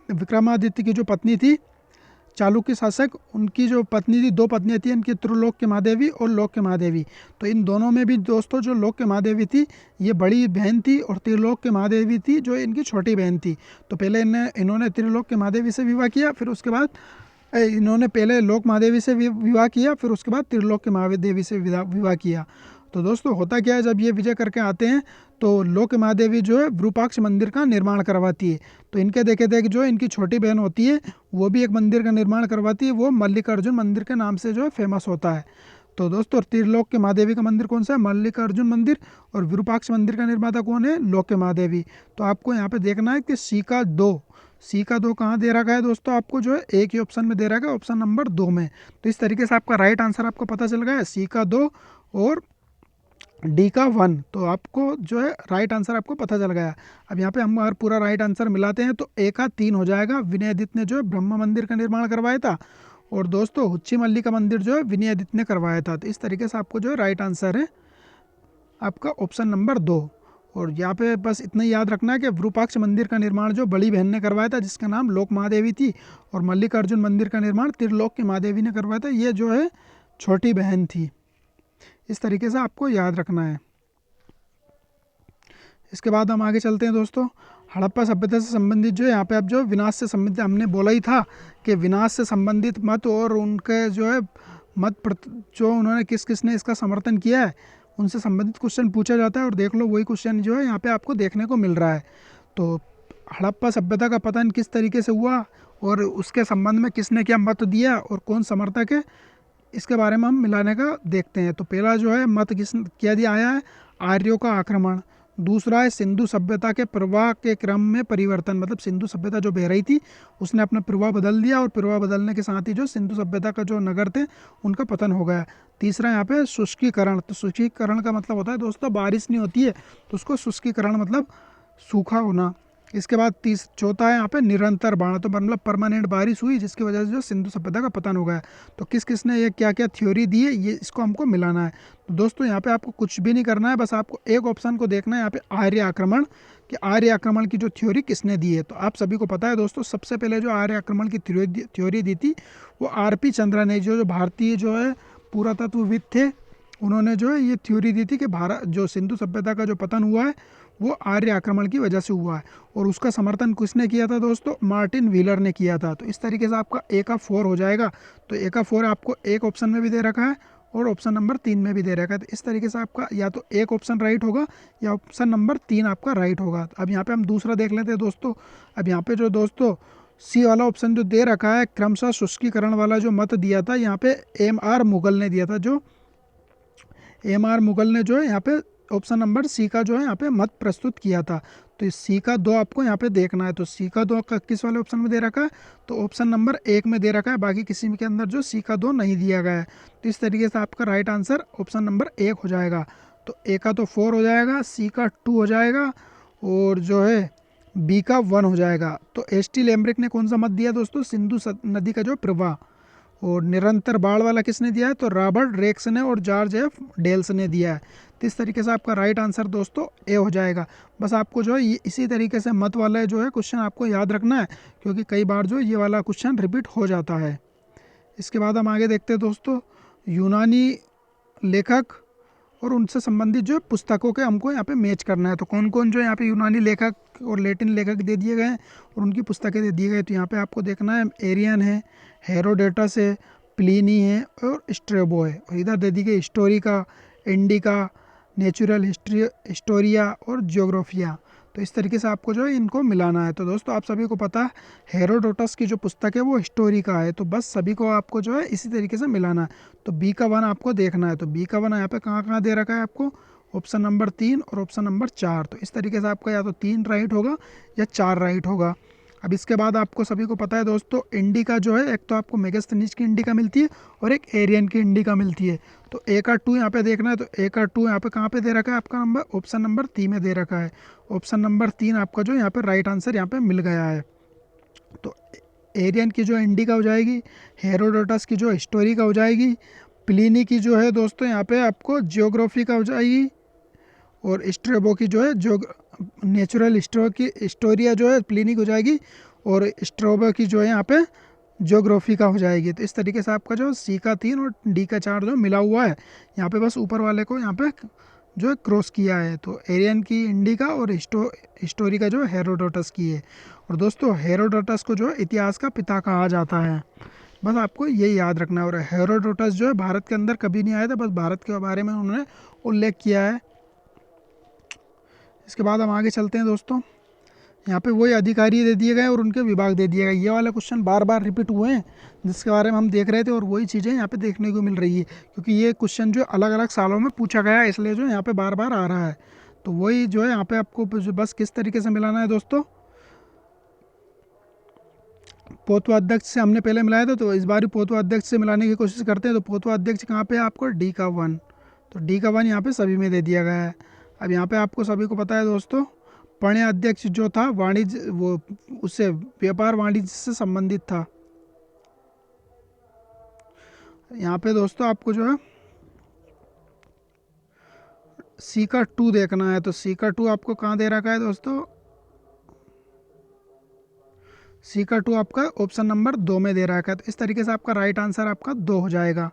विक्रमादित्य की जो पत्नी थी, चालुक्य शासक, उनकी जो पत्नी थी, दो पत्नियां थी इनकी, त्रिलोक के महादेवी और लोक के महादेवी। तो इन दोनों में भी दोस्तों जो लोक के महादेवी थी ये बड़ी बहन थी, और त्रिलोक के महादेवी थी जो इनकी छोटी बहन थी। तो पहले इन्होंने त्रिलोक के महादेवी से विवाह किया, फिर उसके बाद इन्होंने पहले लोक महादेवी से विवाह किया, फिर उसके बाद त्रिलोक के महादेवी से विवाह किया। तो दोस्तों होता क्या है, जब ये विजय करके आते हैं तो लोक महादेवी जो है विरूपाक्ष मंदिर का निर्माण करवाती है। तो इनके देखे देख जो इनकी छोटी बहन होती है वो भी एक मंदिर का निर्माण करवाती है, वो मल्लिकार्जुन मंदिर के नाम से जो है फेमस होता है। तो दोस्तों त्रिलोक के महादेवी का मंदिर कौन सा है, मल्लिकार्जुन मंदिर, और विरूपाक्ष मंदिर का निर्माता कौन है, लोक के महादेवी। तो आपको यहाँ पे देखना है कि सी का दो कहाँ दे रखा है दोस्तों, आपको जो है एक ही ऑप्शन में दे रखा है, ऑप्शन नंबर 2 में। तो इस तरीके से आपका राइट आंसर आपको पता चल गया है, सी का 2 और डी का 1। तो आपको जो है राइट आंसर आपको पता चल गया। अब यहाँ पे हम अगर पूरा राइट आंसर मिलाते हैं तो ए का 3 हो जाएगा। विनयादित्य ने जो है ब्रह्म मंदिर का निर्माण करवाया था, और दोस्तों उच्छिमल्ली का मंदिर जो है विनयादित्य ने करवाया था। तो इस तरीके से आपको जो है राइट आंसर है आपका ऑप्शन नंबर 2। और यहाँ पे बस इतना ही याद रखना है कि विरूपाक्ष मंदिर का निर्माण जो बड़ी बहन ने करवाया था, जिसका नाम लोक महादेवी थी, और मल्लिकार्जुन मंदिर का निर्माण त्रिलोक की महादेवी ने करवाया था, ये जो है छोटी बहन थी। इस तरीके से आपको याद रखना है। इसके बाद हम आगे चलते हैं दोस्तों। हड़प्पा सभ्यता से संबंधित जो है यहाँ पे अब जो विनाश से संबंधित हमने बोला ही था कि विनाश से संबंधित मत और उनके जो है जो उन्होंने किस किस ने इसका समर्थन किया है उनसे संबंधित क्वेश्चन पूछा जाता है। और देख लो वही क्वेश्चन जो है यहाँ पे आपको देखने को मिल रहा है। तो हड़प्पा सभ्यता का पतन किस तरीके से हुआ और उसके संबंध में किसने क्या मत दिया और कौन समर्थक है, इसके बारे में हम मिलाने का देखते हैं। तो पहला जो है मत क्या दिया आया है, आर्यों का आक्रमण। दूसरा है सिंधु सभ्यता के प्रवाह के क्रम में परिवर्तन, मतलब सिंधु सभ्यता जो बह रही थी उसने अपना प्रवाह बदल दिया, और प्रवाह बदलने के साथ ही जो सिंधु सभ्यता का जो नगर थे उनका पतन हो गया। तीसरा यहाँ पे शुष्कीकरण। तो शुष्कीकरण का मतलब होता है दोस्तों बारिश नहीं होती है तो उसको शुष्कीकरण मतलब सूखा होना। इसके बाद चौथा है यहाँ पे निरंतर बाढ़। तो मतलब परमानेंट बारिश हुई जिसकी वजह से जो सिंधु सभ्यता का पतन हो गया। तो किस किस ने ये क्या क्या थ्योरी दी है ये इसको हमको मिलाना है। तो दोस्तों यहाँ पे आपको कुछ भी नहीं करना है, बस आपको एक ऑप्शन को देखना है यहाँ पे आर्य आक्रमण, कि आर्य आक्रमण की जो थ्योरी किसने दी है। तो आप सभी को पता है दोस्तों सबसे पहले जो आर्य आक्रमण की थ्योरी दी थी वो आर.पी. चंद्रा ने, जो भारतीय जो है पुरातत्वविद थे, उन्होंने जो है ये थ्योरी दी थी कि भारत जो सिंधु सभ्यता का जो पतन हुआ है वो आर्य आक्रमण की वजह से हुआ है। और उसका समर्थन किसने किया था दोस्तों, मार्टिन व्हीलर ने किया था। तो इस तरीके से आपका ए का 4 हो जाएगा। तो ए का 4 आपको एक ऑप्शन में भी दे रखा है और ऑप्शन नंबर 3 में भी दे रखा है। तो इस तरीके से आपका या तो एक ऑप्शन राइट होगा या ऑप्शन नंबर 3 आपका राइट होगा। अब यहाँ पे हम दूसरा देख लेते हैं दोस्तों। अब यहाँ पे जो दोस्तों सी वाला ऑप्शन जो दे रखा है क्रमशः शुष्कीकरण वाला जो मत दिया था यहाँ पे एम.आर. मुगल ने दिया था। जो एम.आर. मुगल ने जो है यहाँ पे ऑप्शन नंबर सी का जो है यहाँ पे मत प्रस्तुत किया था। तो इस सी का 2 आपको यहाँ पे देखना है। तो सी का 2 का किस वाले ऑप्शन में दे रखा है, तो ऑप्शन नंबर 1 में दे रखा है, बाकी किसी के अंदर जो सी का 2 नहीं दिया गया है। तो इस तरीके से आपका राइट आंसर ऑप्शन नंबर 1 हो जाएगा। तो ए का तो 4 हो जाएगा, सी का 2 हो जाएगा और जो है बी का 1 हो जाएगा। तो एच टी लैम्ब्रिक ने कौन सा मत दिया दोस्तों, सिंधु नदी का जो प्रवाह। और निरंतर बाढ़ वाला किसने दिया है, तो रॉबर्ट रेक्स ने और जॉर्ज एफ डेल्स ने दिया है। तो इस तरीके से आपका राइट आंसर दोस्तों ए हो जाएगा। बस आपको जो है इसी तरीके से मत वाला जो है क्वेश्चन आपको याद रखना है, क्योंकि कई बार जो ये वाला क्वेश्चन रिपीट हो जाता है। इसके बाद हम आगे देखते हैं दोस्तों, यूनानी लेखक और उनसे संबंधित जो पुस्तकों के हमको यहाँ पे मैच करना है। तो कौन कौन जो यहाँ पे यूनानी लेखक और लैटिन लेखक दे दिए गए हैं और उनकी पुस्तकें दे दिए गए। तो यहाँ पे आपको देखना है एरियन है, हेरोडेटस है, प्लिनी है और स्ट्रेबो है। और इधर दे दी गई Historica, indica, natural history, Historia और जियोग्राफिया। तो इस तरीके से आपको जो है इनको मिलाना है। तो दोस्तों आप सभी को पता है हेरोडोटस की जो पुस्तक है वो हिस्टोरिका है। तो बस सभी को आपको जो है इसी तरीके से मिलाना है। तो बी का 1 आपको देखना है। तो बी का 1 यहाँ पे कहाँ कहाँ दे रखा है आपको, ऑप्शन नंबर 3 और ऑप्शन नंबर 4। तो इस तरीके से आपका या तो 3 राइट होगा या 4 राइट होगा। अब इसके बाद आपको सभी को पता है दोस्तों, इंडिका जो है एक तो आपको मेगास्थनीज की इंडिका मिलती है और एक एरियन की इंडिका मिलती है। तो ए का 2 यहाँ पे देखना है। तो ए का 2 यहाँ पे कहाँ पे दे रखा है आपका नंबर, ऑप्शन नंबर 3 में दे रखा है। ऑप्शन नंबर 3 आपका जो यहाँ पे राइट आंसर यहाँ पे मिल गया है। तो एरियन की जो इंडिका हो जाएगी, हेरोडोटस की जो हिस्टोरिका हो जाएगी, प्लिनी की जो है दोस्तों यहाँ पे आपको जियोग्राफी का हो जाएगी और स्ट्रेबो की जो है जो नेचुरल हिस्टोरिया जो है प्लिनी की हो जाएगी और स्ट्रोबो की जो है यहाँ पे ज्योग्राफी का हो जाएगी। तो इस तरीके से आपका जो सी का 3 और डी का 4 जो मिला हुआ है, यहाँ पे बस ऊपर वाले को यहाँ पे जो है क्रॉस किया है। तो एरियन की इंडिका और हिस्टोरी का जो है हेरोडोटस की है। और दोस्तों हेरोडोटस को जो है इतिहास का पिता कहा जाता है। बस आपको यही याद रखना है। और हेरोडोटस जो है भारत के अंदर कभी नहीं आया था, बस भारत के बारे में उन्होंने उल्लेख किया है। इसके बाद हम आगे चलते हैं दोस्तों, यहाँ पे वही अधिकारी दे दिए गए और उनके विभाग दे दिए गए। ये वाले क्वेश्चन बार बार रिपीट हुए हैं जिसके बारे में हम देख रहे थे, और वही चीज़ें यहाँ पे देखने को मिल रही है, क्योंकि ये क्वेश्चन जो अलग अलग सालों में पूछा गया है, इसलिए जो यहाँ पे बार बार आ रहा है। तो वही जो है यहाँ पे आपको बस किस तरीके से मिलाना है दोस्तों, पोतवाध्यक्ष से हमने पहले मिलाया था, तो इस बार पोतवाध्यक्ष से मिलाने की कोशिश करते हैं। तो पोतवाध्यक्ष कहाँ पे आपको, डी का 1। तो डी का 1 यहाँ पे सभी में दे दिया गया है। अब यहाँ पे आपको सभी को पता है दोस्तों, पण्य अध्यक्ष जो था वाणिज्य, वो उससे व्यापार वाणिज्य से संबंधित था। यहाँ पे दोस्तों आपको जो है सी का 2 देखना है। तो सी का 2 आपको कहाँ दे रखा है दोस्तों, सी का 2 आपका ऑप्शन नंबर 2 में दे रखा है। तो इस तरीके से आपका राइट आंसर आपका 2 हो जाएगा।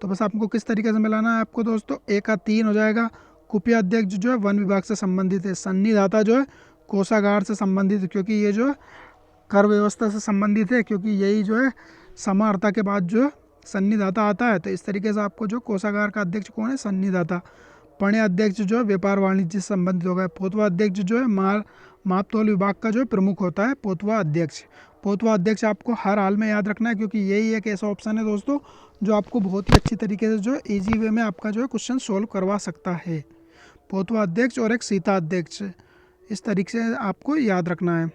तो बस आपको किस तरीके से मिलाना है आपको दोस्तों, ए का 3 हो जाएगा, कुपिया अध्यक्ष जो है वन विभाग से संबंधित है, सन्निधाता जो है कोषागार से संबंधित है, क्योंकि ये जो है कर व्यवस्था से संबंधित है, क्योंकि यही जो है समाहर्ता के बाद जो है सन्निधाता आता है। तो इस तरीके से आपको जो कोषागार का अध्यक्ष कौन है, सन्निधाता। पण्य अध्यक्ष जो है व्यापार वाणिज्य से संबंधित होगा। पोतवा अध्यक्ष जो है मापतौल विभाग का जो है प्रमुख होता है पोतवा अध्यक्ष। पोतवा अध्यक्ष आपको हर हाल में याद रखना है, क्योंकि यही एक ऐसा ऑप्शन है दोस्तों जो आपको बहुत ही अच्छी तरीके से जो है ईजी वे में आपका जो है क्वेश्चन सोल्व करवा सकता है। पोतवा अध्यक्ष और एक सीता अध्यक्ष, इस तरीके से आपको याद रखना है।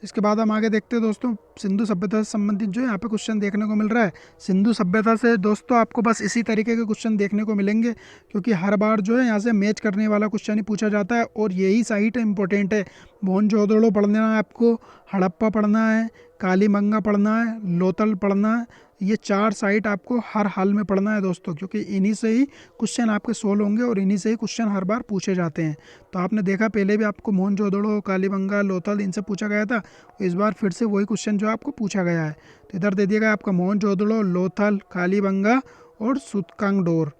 इसके बाद हम आगे देखते हैं दोस्तों, सिंधु सभ्यता से संबंधित जो है यहाँ पे क्वेश्चन देखने को मिल रहा है। सिंधु सभ्यता से दोस्तों आपको बस इसी तरीके के क्वेश्चन देखने को मिलेंगे, क्योंकि हर बार जो है यहाँ से मैच करने वाला क्वेश्चन ही पूछा जाता है, और यही साइट इंपॉर्टेंट है। मोहनजोदड़ो पढ़ना है आपको, हड़प्पा पढ़ना है, कालीबंगा पढ़ना है, लोथल पढ़ना है। ये 4 साइट आपको हर हाल में पढ़ना है दोस्तों, क्योंकि इन्हीं से ही क्वेश्चन आपके सोल्व होंगे और इन्हीं से ही क्वेश्चन हर बार पूछे जाते हैं। तो आपने देखा पहले भी आपको मोहनजोदड़ो, कालीबंगा, लोथल इनसे पूछा गया था, इस बार फिर से वही क्वेश्चन जो आपको पूछा गया है। तो इधर दे दिया गया आपका मोहनजोदड़ो, लोथल, कालीबंगा और सूतकांगडोर।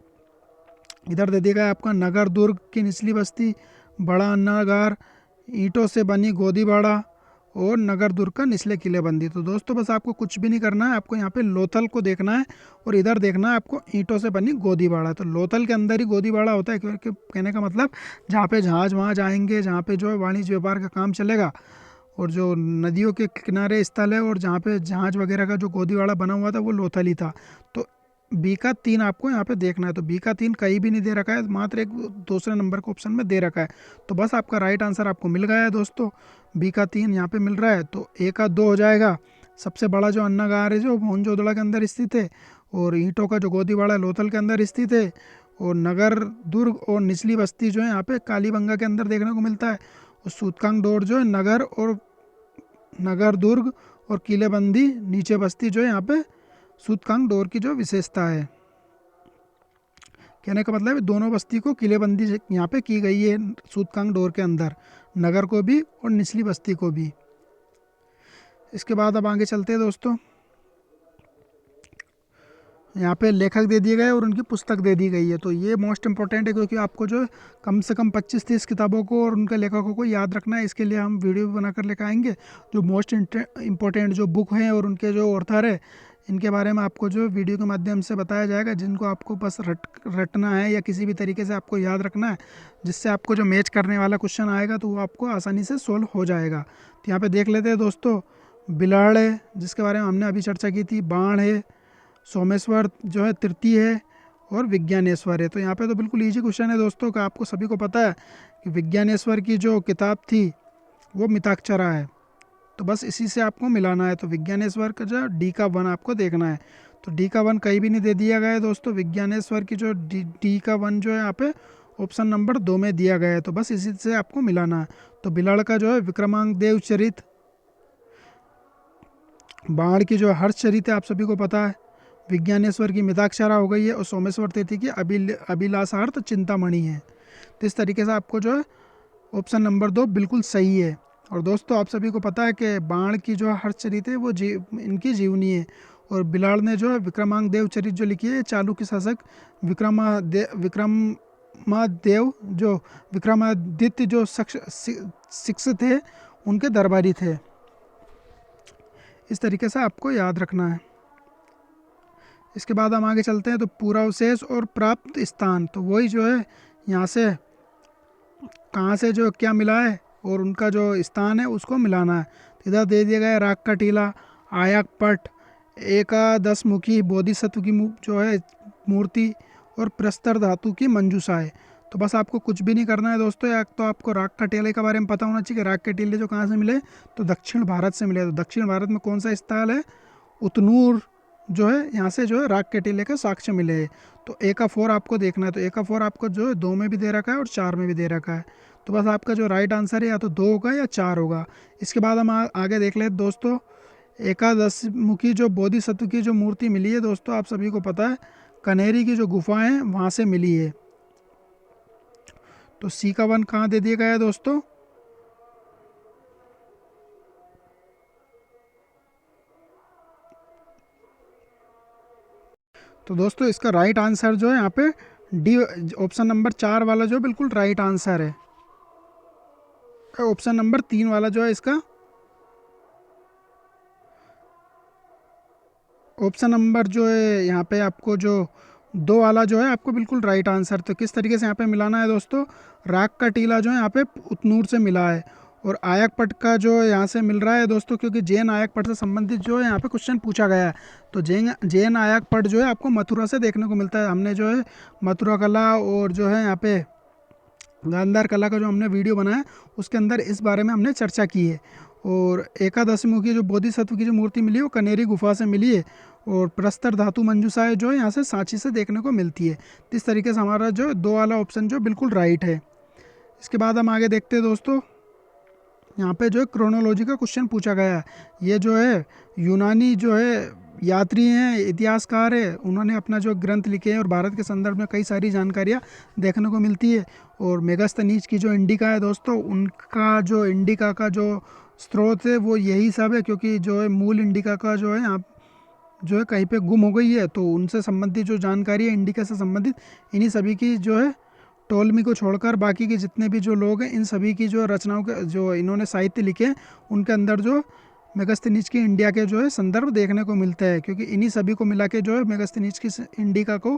इधर दे दिया गया आपका नगर दुर्ग की निचली बस्ती, बड़ा अन्नागार, ईंटों से बनी गोदीबाड़ा और नगर दुर्ग का निचले किलेबंदी। तो दोस्तों बस आपको कुछ भी नहीं करना है, आपको यहाँ पे लोथल को देखना है और इधर देखना है आपको ईंटों से बनी गोदीबाड़ा। तो लोथल के अंदर ही गोदीबाड़ा होता है, क्योंकि कहने का मतलब जहाँ पे जहाज वहाँ आएंगे, जहाँ पे जो है वाणिज्य व्यापार का काम चलेगा, और जो नदियों के किनारे स्थल है और जहाँ पे जहाज वगैरह का जो गोदीबाड़ा बना हुआ था वो लोथल ही था। तो बी का 3 आपको यहाँ पे देखना है। तो बी का 3 कहीं भी नहीं दे रखा है, मात्र एक दूसरे नंबर के ऑप्शन में दे रखा है। तो बस आपका राइट आंसर आपको मिल गया है दोस्तों, बी का 3 यहाँ पे मिल रहा है। तो ए का 2 हो जाएगा। सबसे बड़ा जो अन्नागार है जो मोहनजोदड़ो के अंदर स्थित है, और ईंटों का जो गोदीवाड़ा लोथल के अंदर स्थित है, और नगर दुर्ग और निचली बस्ती जो है यहाँ पे कालीबंगा के अंदर देखने को मिलता है। और सूतकांग डोर जो है नगर दुर्ग और किलेबंदी नीचे बस्ती जो है यहाँ पे सूतकांग डोर की जो विशेषता है। कहने का मतलब है दोनों बस्ती को किलेबंदी यहाँ पे की गई है, सूतकांग डोर के अंदर, नगर को भी और निचली बस्ती को भी। इसके बाद अब आगे चलते हैं दोस्तों। यहाँ पे लेखक दे दिए गए और उनकी पुस्तक दे दी गई है। तो ये मोस्ट इंपॉर्टेंट है, क्योंकि आपको जो कम से कम 25-30 किताबों को और उनके लेखकों को याद रखना है। इसके लिए हम वीडियो बनाकर लेकर आएंगे, जो मोस्ट इंपॉर्टेंट जो बुक हैं और उनके जो ऑथर है, इनके बारे में आपको जो वीडियो के माध्यम से बताया जाएगा, जिनको आपको बस रटना है या किसी भी तरीके से आपको याद रखना है, जिससे आपको जो मैच करने वाला क्वेश्चन आएगा तो वो आपको आसानी से सोल्व हो जाएगा। तो यहाँ पे देख लेते हैं दोस्तों। बिलाड़ है, जिसके बारे में हमने अभी चर्चा की थी। बाण है, सोमेश्वर जो है तृतीय है, और विज्ञानेश्वर है। तो यहाँ पे तो बिल्कुल इजी क्वेश्चन है दोस्तों का। आपको सभी को पता है कि विज्ञानेश्वर की जो किताब थी वो मिताक्षरा है। तो बस इसी से आपको मिलाना है। तो विज्ञानेश्वर का जो डी का 1 आपको देखना है। तो डी का 1 कहीं भी नहीं दे दिया गया है दोस्तों। विज्ञानेश्वर की जो डी का 1 जो है यहाँ पे ऑप्शन नंबर 2 में दिया गया है। तो बस इसी से आपको मिलाना है। तो बिलाड़ का जो है विक्रमांक देव चरित, बाण की जो हर्षचरित है आप सभी को पता है, विज्ञानेश्वर की मिताक्षरा हो गई है, और सोमेश्वर तिथि की अभिलाषार्थ चिंतामणि है। तो इस तरीके से आपको जो है ऑप्शन नंबर 2 बिल्कुल सही है। और दोस्तों आप सभी को पता है कि बाण की जो हर्षचरित है वो इनकी जीवनी है, और बिलाड़ ने जो है विक्रमांक चरित जो लिखी है, चालुक्य शासक विक्रमादेव जो विक्रमादित्य जो शिक्षित थे उनके दरबारी थे। इस तरीके से आपको याद रखना है। इसके बाद हम आगे चलते हैं। तो पूर्वावशेष और प्राप्त स्थान, तो वही जो है यहाँ से कहाँ से जो क्या मिला है और उनका जो स्थान है उसको मिलाना है। तो इधर दे दिया गया है राग का टीला, आयक पट, एकादश मुखी बोधिसत्व की जो है मूर्ति, और प्रस्तर धातु की मंजूषा है। तो बस आपको कुछ भी नहीं करना है दोस्तों। या तो आपको राग का टीले के बारे में पता होना चाहिए कि राग के टीले जो कहाँ से मिले, तो दक्षिण भारत से मिले। तो दक्षिण भारत में कौन सा स्थल है, उतनूर जो है यहाँ से जो है राग के टीले के साक्ष्य मिले हैं। तो ए का 4 आपको देखना है। तो ए का 4 आपको जो है 2 में भी दे रखा है और 4 में भी दे रखा है। तो बस आपका जो राइट आंसर है या तो 2 होगा या 4 होगा। इसके बाद हम आगे देख लेते दोस्तों। एकादश मुखी जो बोधिसत्व की जो मूर्ति मिली है दोस्तों, आप सभी को पता है कनेरी की जो गुफाएं हैं वहाँ से मिली है। तो सी का 1 कहाँ दे दिया गया है दोस्तों, तो दोस्तों इसका राइट आंसर जो है यहाँ पे डी, ऑप्शन नंबर 4 वाला जो बिल्कुल राइट आंसर है। ऑप्शन नंबर 3 वाला जो है इसका ऑप्शन नंबर जो है यहाँ पे आपको जो 2 वाला जो है आपको बिल्कुल राइट आंसर। तो किस तरीके से यहाँ पे मिलाना है दोस्तों, राग का टीला जो है यहाँ पे उतनूर से मिला है, और आयक पट का जो यहाँ से मिल रहा है दोस्तों, क्योंकि जैन आयक पट से संबंधित जो है यहाँ पे क्वेश्चन पूछा गया है। तो जैन आयक पट जो है आपको मथुरा से देखने को मिलता है। हमने जो है मथुरा कला और जो है यहाँ पे गांधार कला का जो हमने वीडियो बनाया उसके अंदर इस बारे में हमने चर्चा की है। और एकादशमुखी जो बोधिसत्व की जो मूर्ति मिली है वो कनेरी गुफा से मिली है, और प्रस्तर धातु मंजूषाएँ जो है यहाँ से सांची से देखने को मिलती है। तो इस तरीके से हमारा जो 2 वाला ऑप्शन जो बिल्कुल राइट है। इसके बाद हम आगे देखते हैं दोस्तों। यहाँ पे जो है क्रोनोलॉजी का क्वेश्चन पूछा गया है। ये जो है यूनानी जो है यात्री हैं, इतिहासकार है, उन्होंने अपना जो ग्रंथ लिखे हैं और भारत के संदर्भ में कई सारी जानकारियाँ देखने को मिलती है। और मेगास्थनीज की जो इंडिका है दोस्तों, उनका जो इंडिका का जो स्रोत है वो यही सब है, क्योंकि जो है मूल इंडिका का जो है यहाँ जो है कहीं पे गुम हो गई है। तो उनसे संबंधित जो जानकारी है इंडिका से संबंधित, इन्हीं सभी की जो है टोलमी को छोड़कर बाकी के जितने भी जो लोग हैं इन सभी की जो रचनाओं के जो इन्होंने साहित्य लिखे हैं उनके अंदर जो मेगास्थनीज की इंडिया के जो है संदर्भ देखने को मिलते हैं, क्योंकि इन्हीं सभी को मिला के जो है मेगास्थनीज की इंडिका को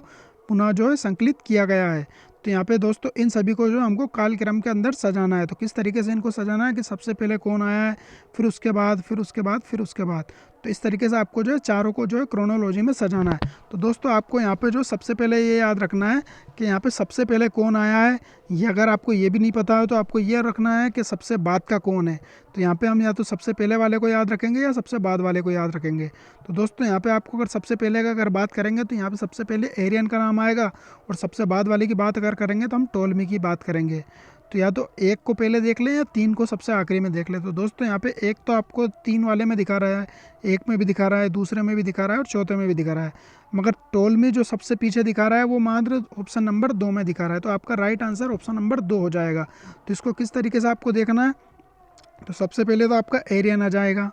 पुनः जो है संकलित किया गया है। तो यहाँ पे दोस्तों इन सभी को जो हमको कालक्रम के अंदर सजाना है। तो किस तरीके से इनको सजाना है कि सबसे पहले कौन आया है, फिर उसके बाद, फिर उसके बाद, फिर उसके बाद। तो इस तरीके से आपको जो है चारों को जो है क्रोनोलॉजी में सजाना है। तो दोस्तों आपको यहाँ पे जो सबसे पहले ये याद रखना है कि यहाँ पे सबसे पहले कौन आया है। ये अगर आपको ये भी नहीं पता है तो आपको ये रखना है कि सबसे बाद का कौन है। तो यहाँ पे हम या तो सबसे पहले वाले को याद रखेंगे या सबसे बाद वाले को याद रखेंगे। तो दोस्तों यहाँ पे आपको अगर सबसे पहले का अगर बात करेंगे तो यहाँ पे सबसे पहले एरियन का नाम आएगा, और सबसे बाद वाले की बात अगर करेंगे तो हम टोलमी की बात करेंगे। तो या तो एक को पहले देख लें या तीन को सबसे आखिरी में देख लें। तो दोस्तों यहाँ पे एक तो आपको तीन वाले में दिखा रहा है, एक में भी दिखा रहा है, दूसरे में भी दिखा रहा है और चौथे में भी दिखा रहा है, मगर टोलमी जो सबसे पीछे दिखा रहा है वो मात्र ऑप्शन नंबर 2 में दिखा रहा है। तो आपका राइट आंसर ऑप्शन नंबर 2 हो जाएगा। तो इसको किस तरीके से आपको देखना है, तो सबसे पहले तो आपका एरियन आ जाएगा,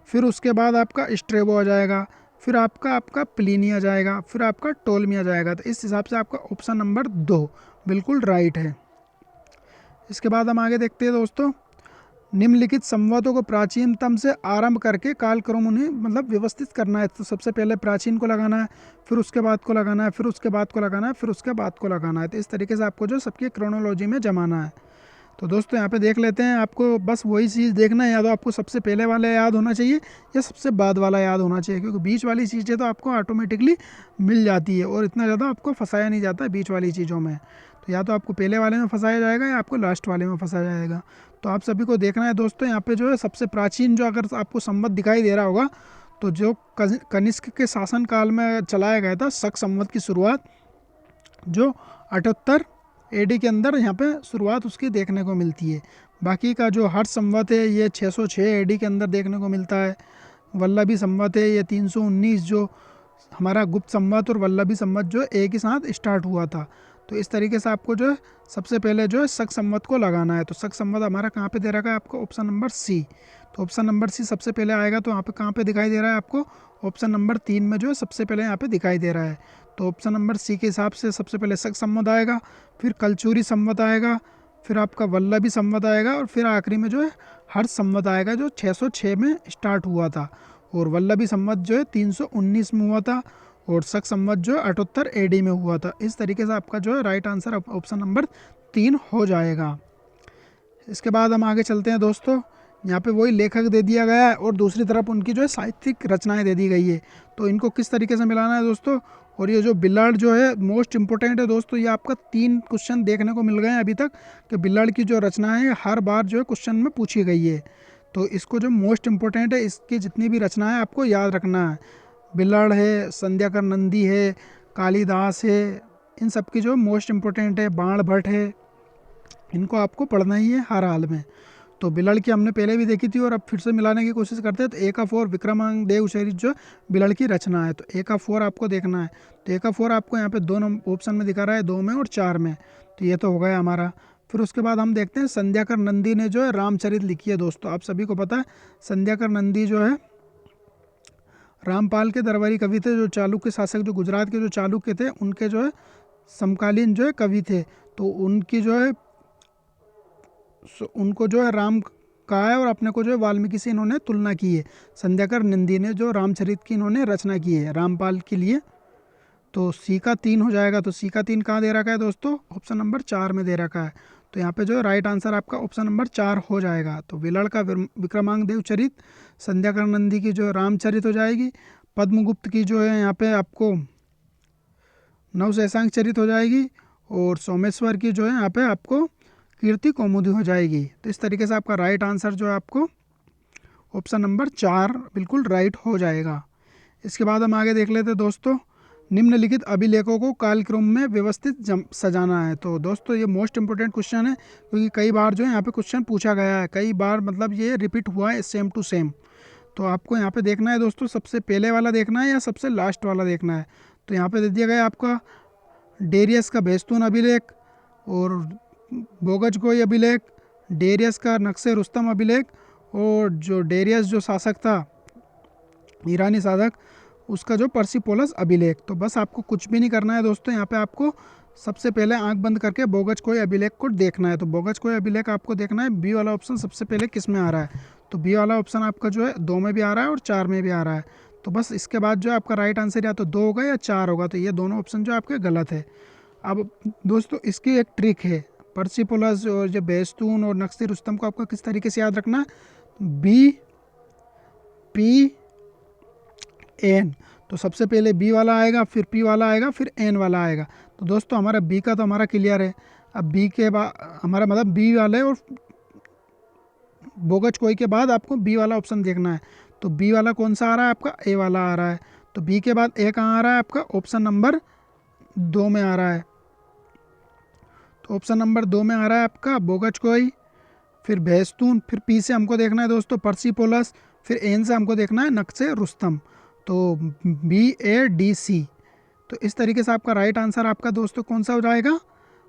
फिर उसके बाद आपका स्ट्रेबो आ जाएगा, फिर आपका आपका प्लिनी आ जाएगा, फिर आपका टोलमी आ जाएगा। तो इस हिसाब से आपका ऑप्शन नंबर 2 बिल्कुल राइट है। इसके बाद हम आगे देखते हैं दोस्तों, निम्नलिखित संवादों को प्राचीनतम से आरंभ करके कालक्रम उन्हें मतलब व्यवस्थित करना है। तो सबसे पहले प्राचीन को लगाना है, फिर उसके बाद को लगाना है, फिर उसके बाद को लगाना है, फिर उसके बाद को लगाना है। तो इस तरीके से आपको जो सबकी क्रोनोलॉजी में जमाना है। तो दोस्तों यहाँ पे देख लेते हैं, आपको बस वही चीज़ देखना है, या तो आपको सबसे पहले वाला याद होना चाहिए या सबसे बाद वाला याद होना चाहिए, क्योंकि बीच वाली चीज़ें तो आपको ऑटोमेटिकली मिल जाती है और इतना ज़्यादा आपको फंसाया नहीं जाता है बीच वाली चीज़ों में। तो या तो आपको पहले वाले में फंसाया जाएगा या आपको लास्ट वाले में फंसाया जाएगा। तो आप सभी को देखना है दोस्तों, यहाँ पे जो है सबसे प्राचीन जो अगर आपको संवत दिखाई दे रहा होगा तो जो कनिष्क के शासनकाल में चलाया गया था शक संवत की शुरुआत, जो 78 एडी के अंदर यहाँ पे शुरुआत उसकी देखने को मिलती है। बाकी का जो हर्ष संवत है ये 606 एडी के अंदर देखने को मिलता है। वल्लभी संवत है ये 319, जो हमारा गुप्त संवत और वल्लभी संवत जो एक ही साथ स्टार्ट हुआ था। तो इस तरीके से आपको जो है सबसे पहले जो है शक संवत को लगाना है। तो शक संवत हमारा कहाँ पे दे रखा है आपको, ऑप्शन नंबर सी। तो ऑप्शन नंबर सी सबसे पहले आएगा। तो यहाँ पे कहाँ पे दिखाई दे रहा है आपको, ऑप्शन नंबर 3 में जो है सबसे पहले यहाँ पे दिखाई दे रहा है। तो ऑप्शन नंबर सी के हिसाब से सबसे पहले शक संवत आएगा, फिर कलचूरी संवत आएगा, फिर आपका वल्लभी संवत आएगा, और फिर आखिरी में जो है हर्ष संवत आएगा जो 606 में स्टार्ट हुआ था। और वल्लभी संवत जो है 319 में हुआ था, और शक संवत जो है 78 एडी में हुआ था। इस तरीके से आपका जो है राइट आंसर ऑप्शन नंबर 3 हो जाएगा। इसके बाद हम आगे चलते हैं दोस्तों, यहाँ पे वही लेखक दे दिया गया है और दूसरी तरफ उनकी जो है साहित्यिक रचनाएं दे दी गई है। तो इनको किस तरीके से मिलाना है दोस्तों। और ये जो बिलार्ड जो है मोस्ट इंपॉर्टेंट है दोस्तों, ये आपका 3 क्वेश्चन देखने को मिल गए हैं अभी तक कि बिलार्ड की जो रचना है हर बार जो है क्वेश्चन में पूछी गई है। तो इसको जो मोस्ट इंपॉर्टेंट है, इसकी जितनी भी रचनाएं आपको याद रखना है। बिलार्ड है, संध्याकर नंदी है, कालिदास है, इन सब की जो मोस्ट इंपॉर्टेंट है, बाण भट्ट है, इनको आपको पढ़ना ही है हर हाल में। तो बिलाड़ की हमने पहले भी देखी थी और अब फिर से मिलाने की कोशिश करते हैं। तो एक ऑफ 4 विक्रमांगदेव चरित जो बिलाड़ की रचना है, तो एक ऑफ 4 आपको देखना है। तो एक ऑफ 4 आपको यहाँ पे 2 ऑप्शन में दिखा रहा है, 2 में और 4 में। तो ये तो हो गया हमारा। फिर उसके बाद हम देखते हैं संध्याकर नंदी ने जो है रामचरित लिखी है। दोस्तों आप सभी को पता है संध्याकर नंदी जो है रामपाल के दरबारी कवि थे, जो चालुक्य शासक जो गुजरात के जो चालुक्य थे उनके जो है समकालीन जो है कवि थे। तो उनकी जो है उनको जो है राम कहा है और अपने को जो है वाल्मीकि से इन्होंने तुलना की है। संध्याकर नंदी ने जो रामचरित की इन्होंने रचना की है रामपाल के लिए। तो सी का 3 हो जाएगा। तो सी का 3 कहाँ दे रखा है दोस्तों, ऑप्शन नंबर 4 में दे रखा है। तो यहाँ पे जो है राइट आंसर आपका ऑप्शन नंबर 4 हो जाएगा। तो बिलाड़ का विक्रमांगदेव चरित, संध्याकर नंदी की जो रामचरित हो जाएगी, पद्मगुप्त की जो है यहाँ पे आपको नवशेषांक चरित हो जाएगी, और सोमेश्वर की जो है यहाँ पे आपको कीर्ति कौमुदी हो जाएगी। तो इस तरीके से आपका राइट आंसर जो है आपको ऑप्शन नंबर 4 बिल्कुल राइट हो जाएगा। इसके बाद हम आगे देख लेते हैं दोस्तों, निम्नलिखित अभिलेखों को कालक्रम में व्यवस्थित सजाना है। तो दोस्तों ये मोस्ट इंपॉर्टेंट क्वेश्चन है, क्योंकि कई बार जो है यहाँ पे क्वेश्चन पूछा गया है, कई बार मतलब ये रिपीट हुआ है सेम टू सेम। तो आपको यहाँ पे देखना है दोस्तों, सबसे पहले वाला देखना है या सबसे लास्ट वाला देखना है। तो यहाँ पे दे दिया गया आपका डेरियस का बेस्तून अभिलेख, और बोगजगोई अभिलेख, डेरियस का नक्शे रुस्तम अभिलेख, और जो डेरियस जो शासक था ईरानी शासक उसका जो पर्सिपोलस अभिलेख। तो बस आपको कुछ भी नहीं करना है दोस्तों, यहाँ पे आपको सबसे पहले आंख बंद करके बोगजगोई अभिलेख को देखना है। तो बोगजगोई अभिलेख आपको देखना है, बी वाला ऑप्शन सबसे पहले किस में आ रहा है। तो बी वाला ऑप्शन आपका जो है 2 में भी आ रहा है और 4 में भी आ रहा है। तो बस इसके बाद जो आपका राइट आंसर या तो 2 होगा या 4 होगा। तो ये दोनों ऑप्शन जो आपके गलत है। अब दोस्तों इसकी एक ट्रिक है, पर्सिपोलस और जो बेस्तून और नक्शे रुस्तम को आपको किस तरीके से याद रखना है, बी, पी एन। तो सबसे पहले बी वाला आएगा, फिर पी वाला आएगा, फिर एन वाला आएगा। तो दोस्तों हमारा बी का तो हमारा क्लियर है। अब बी के बाद हमारा मतलब बी वाले और बोगच कोई के बाद आपको बी वाला ऑप्शन देखना है। तो बी वाला कौन सा आ रहा है आपका, ए वाला आ रहा है। तो बी के बाद ए कहाँ आ रहा है आपका, ऑप्शन नंबर 2 में आ रहा है। तो ऑप्शन नंबर 2 में आ रहा है आपका बोगच कोई, फिर भैस्तून, फिर पी से हमको देखना है दोस्तों पर्सिपोलस, फिर एन से हमको देखना है नक्शे रुस्तम। तो बी ए डी सी। तो इस तरीके से आपका राइट आंसर आपका दोस्तों कौन सा हो जाएगा,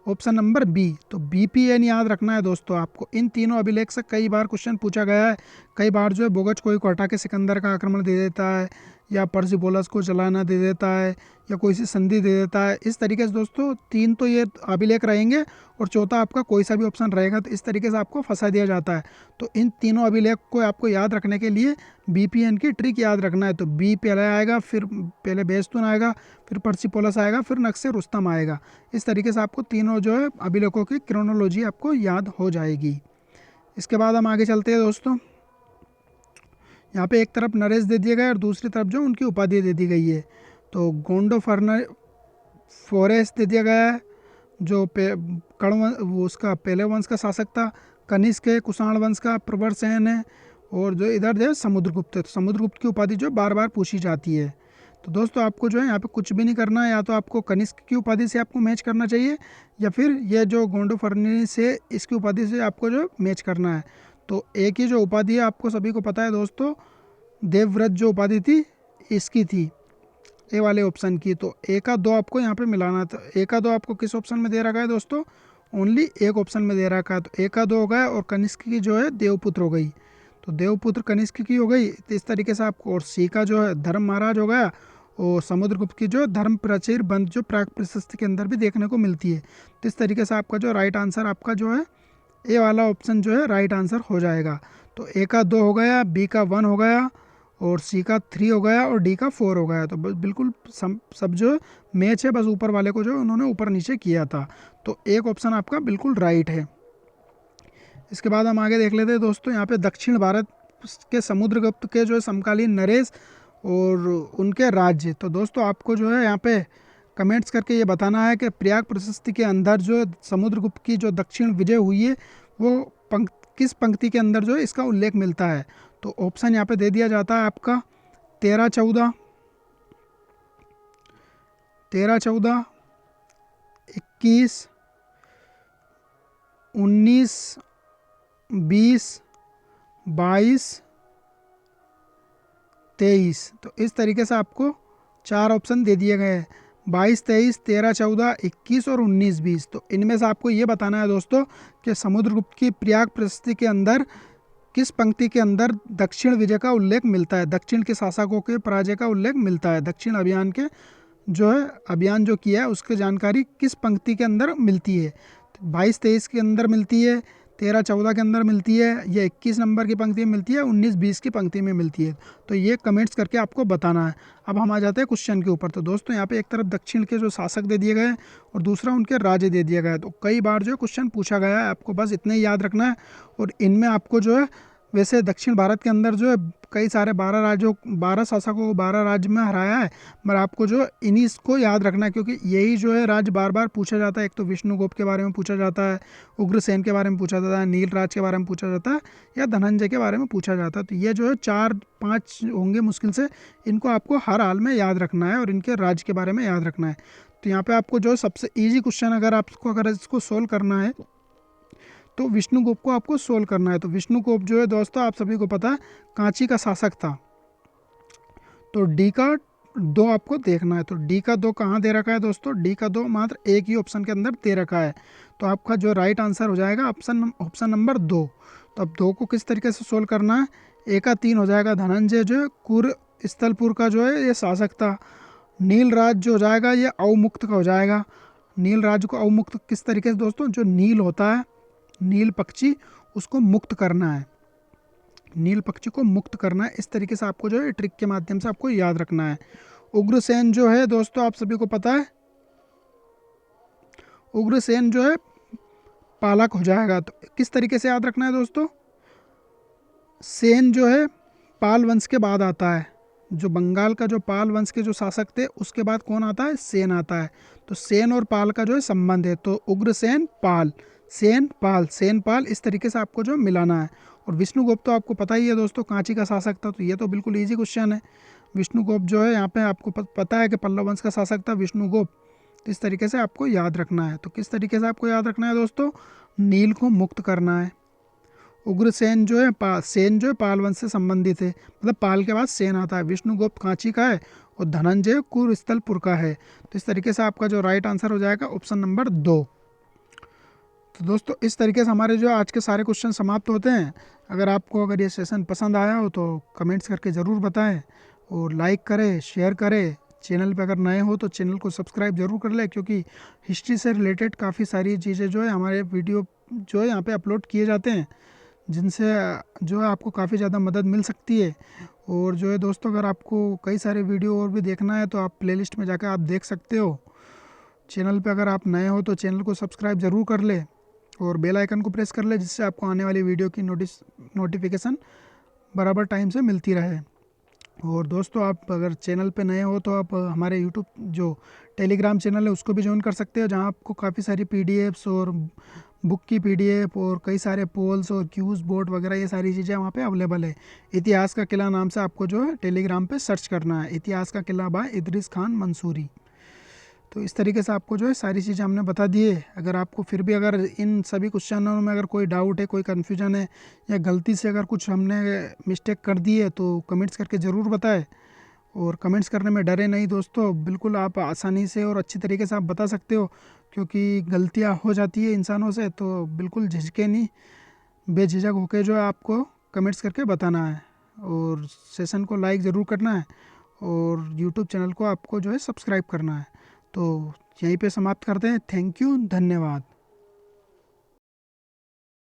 ऑप्शन नंबर बी। तो बी पी एन याद रखना है दोस्तों आपको। इन तीनों अभिलेख से कई बार क्वेश्चन पूछा गया है। कई बार जो है बोगच कोई को हटा के सिकंदर का आक्रमण दे देता है, या पर्सिपोलस को चलाना दे देता है, या कोई सी संधि दे देता है। इस तरीके से दोस्तों 3 तो ये अभिलेख रहेंगे और चौथा आपका कोई सा भी ऑप्शन रहेगा। तो इस तरीके से आपको फंसा दिया जाता है। तो इन तीनों अभिलेख को आपको याद रखने के लिए बीपीएन की ट्रिक याद रखना है। तो बी पहले आएगा, फिर पहले बेस्तून आएगा, फिर पर्सिपोलस आएगा, फिर नक्शे रुस्तम आएगा। इस तरीके से आपको तीनों जो है अभिलेखों की क्रोनोलॉजी आपको याद हो जाएगी। इसके बाद हम आगे चलते हैं दोस्तों। यहाँ पे एक तरफ नरेश दे दिया गया है और दूसरी तरफ जो उनकी उपाधि दे दी गई है। तो गोंडो फोरेस दे दिया गया है, जो वो उसका पहले वंश का शासक था। कनिष्क है, कुषाण वंश का प्रवर सेन है, और जो इधर जो है समुद्रगुप्त है। तो समुद्रगुप्त की उपाधि जो बार बार पूछी जाती है। तो दोस्तों आपको जो है यहाँ पे कुछ भी नहीं करना है, या तो आपको कनिष्क की उपाधि से आपको मैच करना चाहिए, या फिर ये जो गोंडो फर्निस है इसकी उपाधि से आपको जो मैच करना है। तो एक ही जो उपाधि है आपको सभी को पता है दोस्तों, देवव्रत जो उपाधि थी इसकी थी, ए वाले ऑप्शन की। तो ए का 2 आपको यहाँ पे मिलाना था। ए का 2 आपको किस ऑप्शन में दे रखा है दोस्तों, ओनली एक ऑप्शन में दे रखा है। तो ए का 2 हो गया, और कनिष्क की जो है देवपुत्र हो गई। तो देवपुत्र कनिष्क की हो गई। तो इस तरीके से आपको, और सी का जो है धर्म महाराज हो गया, और समुद्रगुप्त की जो धर्म प्राचीर बंद जो प्राग प्रशस्ति के अंदर भी देखने को मिलती है। तो इस तरीके से आपका जो राइट आंसर आपका जो है ए वाला ऑप्शन जो है राइट आंसर हो जाएगा। तो ए का 2 हो गया, बी का 1 हो गया, और सी का 3 हो गया, और डी का 4 हो गया। तो बिल्कुल सब जो मैच है, बस ऊपर वाले को जो उन्होंने ऊपर नीचे किया था। तो एक ऑप्शन आपका बिल्कुल राइट है। इसके बाद हम आगे देख लेते हैं दोस्तों। यहाँ पे दक्षिण भारत के समुद्रगुप्त के जो समकालीन नरेश और उनके राज्य। तो दोस्तों आपको जो है यहाँ पे कमेंट्स करके ये बताना है कि प्रयाग प्रशस्ति के अंदर जो समुद्रगुप्त की जो दक्षिण विजय हुई है वो किस पंक्ति के अंदर जो है इसका उल्लेख मिलता है। तो ऑप्शन यहाँ पे दे दिया जाता है आपका 13-14, 13-14, 21, 19, 20, 22, 23। तो इस तरीके से आपको 4 ऑप्शन दे दिए गए हैं, 22, 23, 13, 14, 21 और 19, 20। तो इनमें से आपको ये बताना है दोस्तों कि समुद्रगुप्त की प्रयाग प्रशस्ति के अंदर किस पंक्ति के अंदर दक्षिण विजय का उल्लेख मिलता है, दक्षिण के शासकों के पराजय का उल्लेख मिलता है। दक्षिण अभियान के जो है अभियान जो किया है उसकी जानकारी किस पंक्ति के अंदर मिलती है। 22-23 के अंदर मिलती है, 13-14 के अंदर मिलती है, या 21 नंबर की पंक्ति में मिलती है, 19-20 की पंक्ति में मिलती है। तो ये कमेंट्स करके आपको बताना है। अब हम आ जाते हैं क्वेश्चन के ऊपर। तो दोस्तों यहाँ पे एक तरफ दक्षिण के जो शासक दे दिए गए और दूसरा उनके राज्य दे दिया गया है। तो कई बार जो क्वेश्चन पूछा गया है, आपको बस इतने ही याद रखना है। और इनमें आपको जो है, वैसे दक्षिण भारत के अंदर जो है कई सारे 12 शासकों को 12 राज्य में हराया है, मगर आपको जो इन्हीं को याद रखना है, क्योंकि यही जो है राज्य बार बार पूछा जाता है। एक तो विष्णुगुप्त के बारे में पूछा जाता है, उग्रसेन के बारे में पूछा जाता है, नीलराज के बारे में पूछा जाता है, या धनंजय के बारे में पूछा जाता है। तो ये जो है 4-5 होंगे मुश्किल से, इनको आपको हर हाल में याद रखना है और इनके राज्य के बारे में याद रखना है। तो यहाँ पर आपको जो सबसे ईजी क्वेश्चन अगर इसको सोल्व करना है तो विष्णुगुप्त को आपको सोल्व करना है। तो विष्णुगुप्त जो है दोस्तों आप सभी को पता है कांची का शासक था। तो डी का 2 आपको देखना है। तो डी का 2 कहाँ दे रखा है दोस्तों, डी का 2 मात्र एक ही ऑप्शन के अंदर दे रखा है। तो आपका जो राइट आंसर हो जाएगा ऑप्शन नंबर 2। तो अब 2 को किस तरीके से सोल्व करना है, ए का 3 हो जाएगा, धनंजय जो है कुर स्थलपुर का जो है ये शासक था। नीलराज जो हो जाएगा ये अवमुक्त का हो जाएगा। नीलराज को अवमुक्त किस तरीके से दोस्तों, जो नील होता है, नील पक्षी, उसको मुक्त करना है, नील पक्षी को मुक्त करना है। इस तरीके से आपको जो है ट्रिक के माध्यम से आपको याद रखना है। उग्रसेन जो है दोस्तों आप सभी को पता है, उग्रसेन जो है पालक हो जाएगा। तो किस तरीके से याद रखना है दोस्तों, सेन जो है पाल वंश के बाद आता है, जो बंगाल का जो पाल वंश के जो शासक थे उसके बाद कौन आता है, सेन आता है। तो सेन और पाल का जो है संबंध है, तो उग्रसेन पाल, सेन पाल, इस तरीके से आपको जो मिलाना है। और विष्णुगुप्त तो आपको पता ही है दोस्तों, कांची का शासक था, तो ये तो बिल्कुल ईजी क्वेश्चन है। विष्णुगुप्त जो है यहाँ पे आपको पता है कि पल्लव वंश का शासक था विष्णुगुप्त। तो इस तरीके से आपको याद रखना है। तो किस तरीके से आपको याद रखना है दोस्तों, नील को मुक्त करना है। उग्रसेन जो है सेन जो है पाल वंश से संबंधित है, मतलब पाल के बाद सेन आता है। विष्णुगुप्त कांची का है और धनंजय कुरुस्थलपुर का है। तो इस तरीके से आपका जो राइट आंसर हो जाएगा ऑप्शन नंबर 2। तो दोस्तों इस तरीके से हमारे जो आज के सारे क्वेश्चन समाप्त होते हैं। अगर ये सेशन पसंद आया हो तो कमेंट्स करके ज़रूर बताएं और लाइक करें, शेयर करें। चैनल पे अगर नए हो तो चैनल को सब्सक्राइब जरूर कर लें, क्योंकि हिस्ट्री से रिलेटेड काफ़ी सारी चीज़ें जो है हमारे वीडियो जो है यहाँ पे अपलोड किए जाते हैं, जिनसे जो है आपको काफ़ी ज़्यादा मदद मिल सकती है। और जो है दोस्तों, अगर आपको कई सारे वीडियो और भी देखना है तो आप प्लेलिस्ट में जाकर आप देख सकते हो। चैनल पे अगर आप नए हो तो चैनल को सब्सक्राइब ज़रूर कर ले और बेल आइकन को प्रेस कर ले, जिससे आपको आने वाली वीडियो की नोटिफिकेशन बराबर टाइम से मिलती रहे। और दोस्तों, आप अगर चैनल पे नए हो तो आप हमारे यूट्यूब जो टेलीग्राम चैनल है उसको भी ज्वाइन कर सकते हो, जहां आपको काफ़ी सारी पीडीएफ्स और बुक की पीडीएफ और कई सारे पोल्स और क्यूज बोर्ड वगैरह ये सारी चीज़ें वहाँ पे अवेलेबल है। इतिहास का किला नाम से आपको जो है टेलीग्राम पे सर्च करना है, इतिहास का किला बाय इदरीस खान मंसूरी। तो इस तरीके से आपको जो है सारी चीज़ें हमने बता दी है। अगर आपको फिर भी अगर इन सभी क्वेश्चनों में अगर कोई डाउट है, कोई कन्फ्यूजन है, या गलती से अगर कुछ हमने मिस्टेक कर दी है तो कमेंट्स करके ज़रूर बताएं। और कमेंट्स करने में डरे नहीं दोस्तों, बिल्कुल आप आसानी से और अच्छी तरीके से आप बता सकते हो, क्योंकि गलतियां हो जाती है इंसानों से, तो बिल्कुल झिझके नहीं, बेझिझक होकर जो है आपको कमेंट्स करके बताना है। और सेशन को लाइक ज़रूर करना है और यूट्यूब चैनल को आपको जो है सब्सक्राइब करना है। तो यहीं पे समाप्त करते हैं। थैंक यू, धन्यवाद।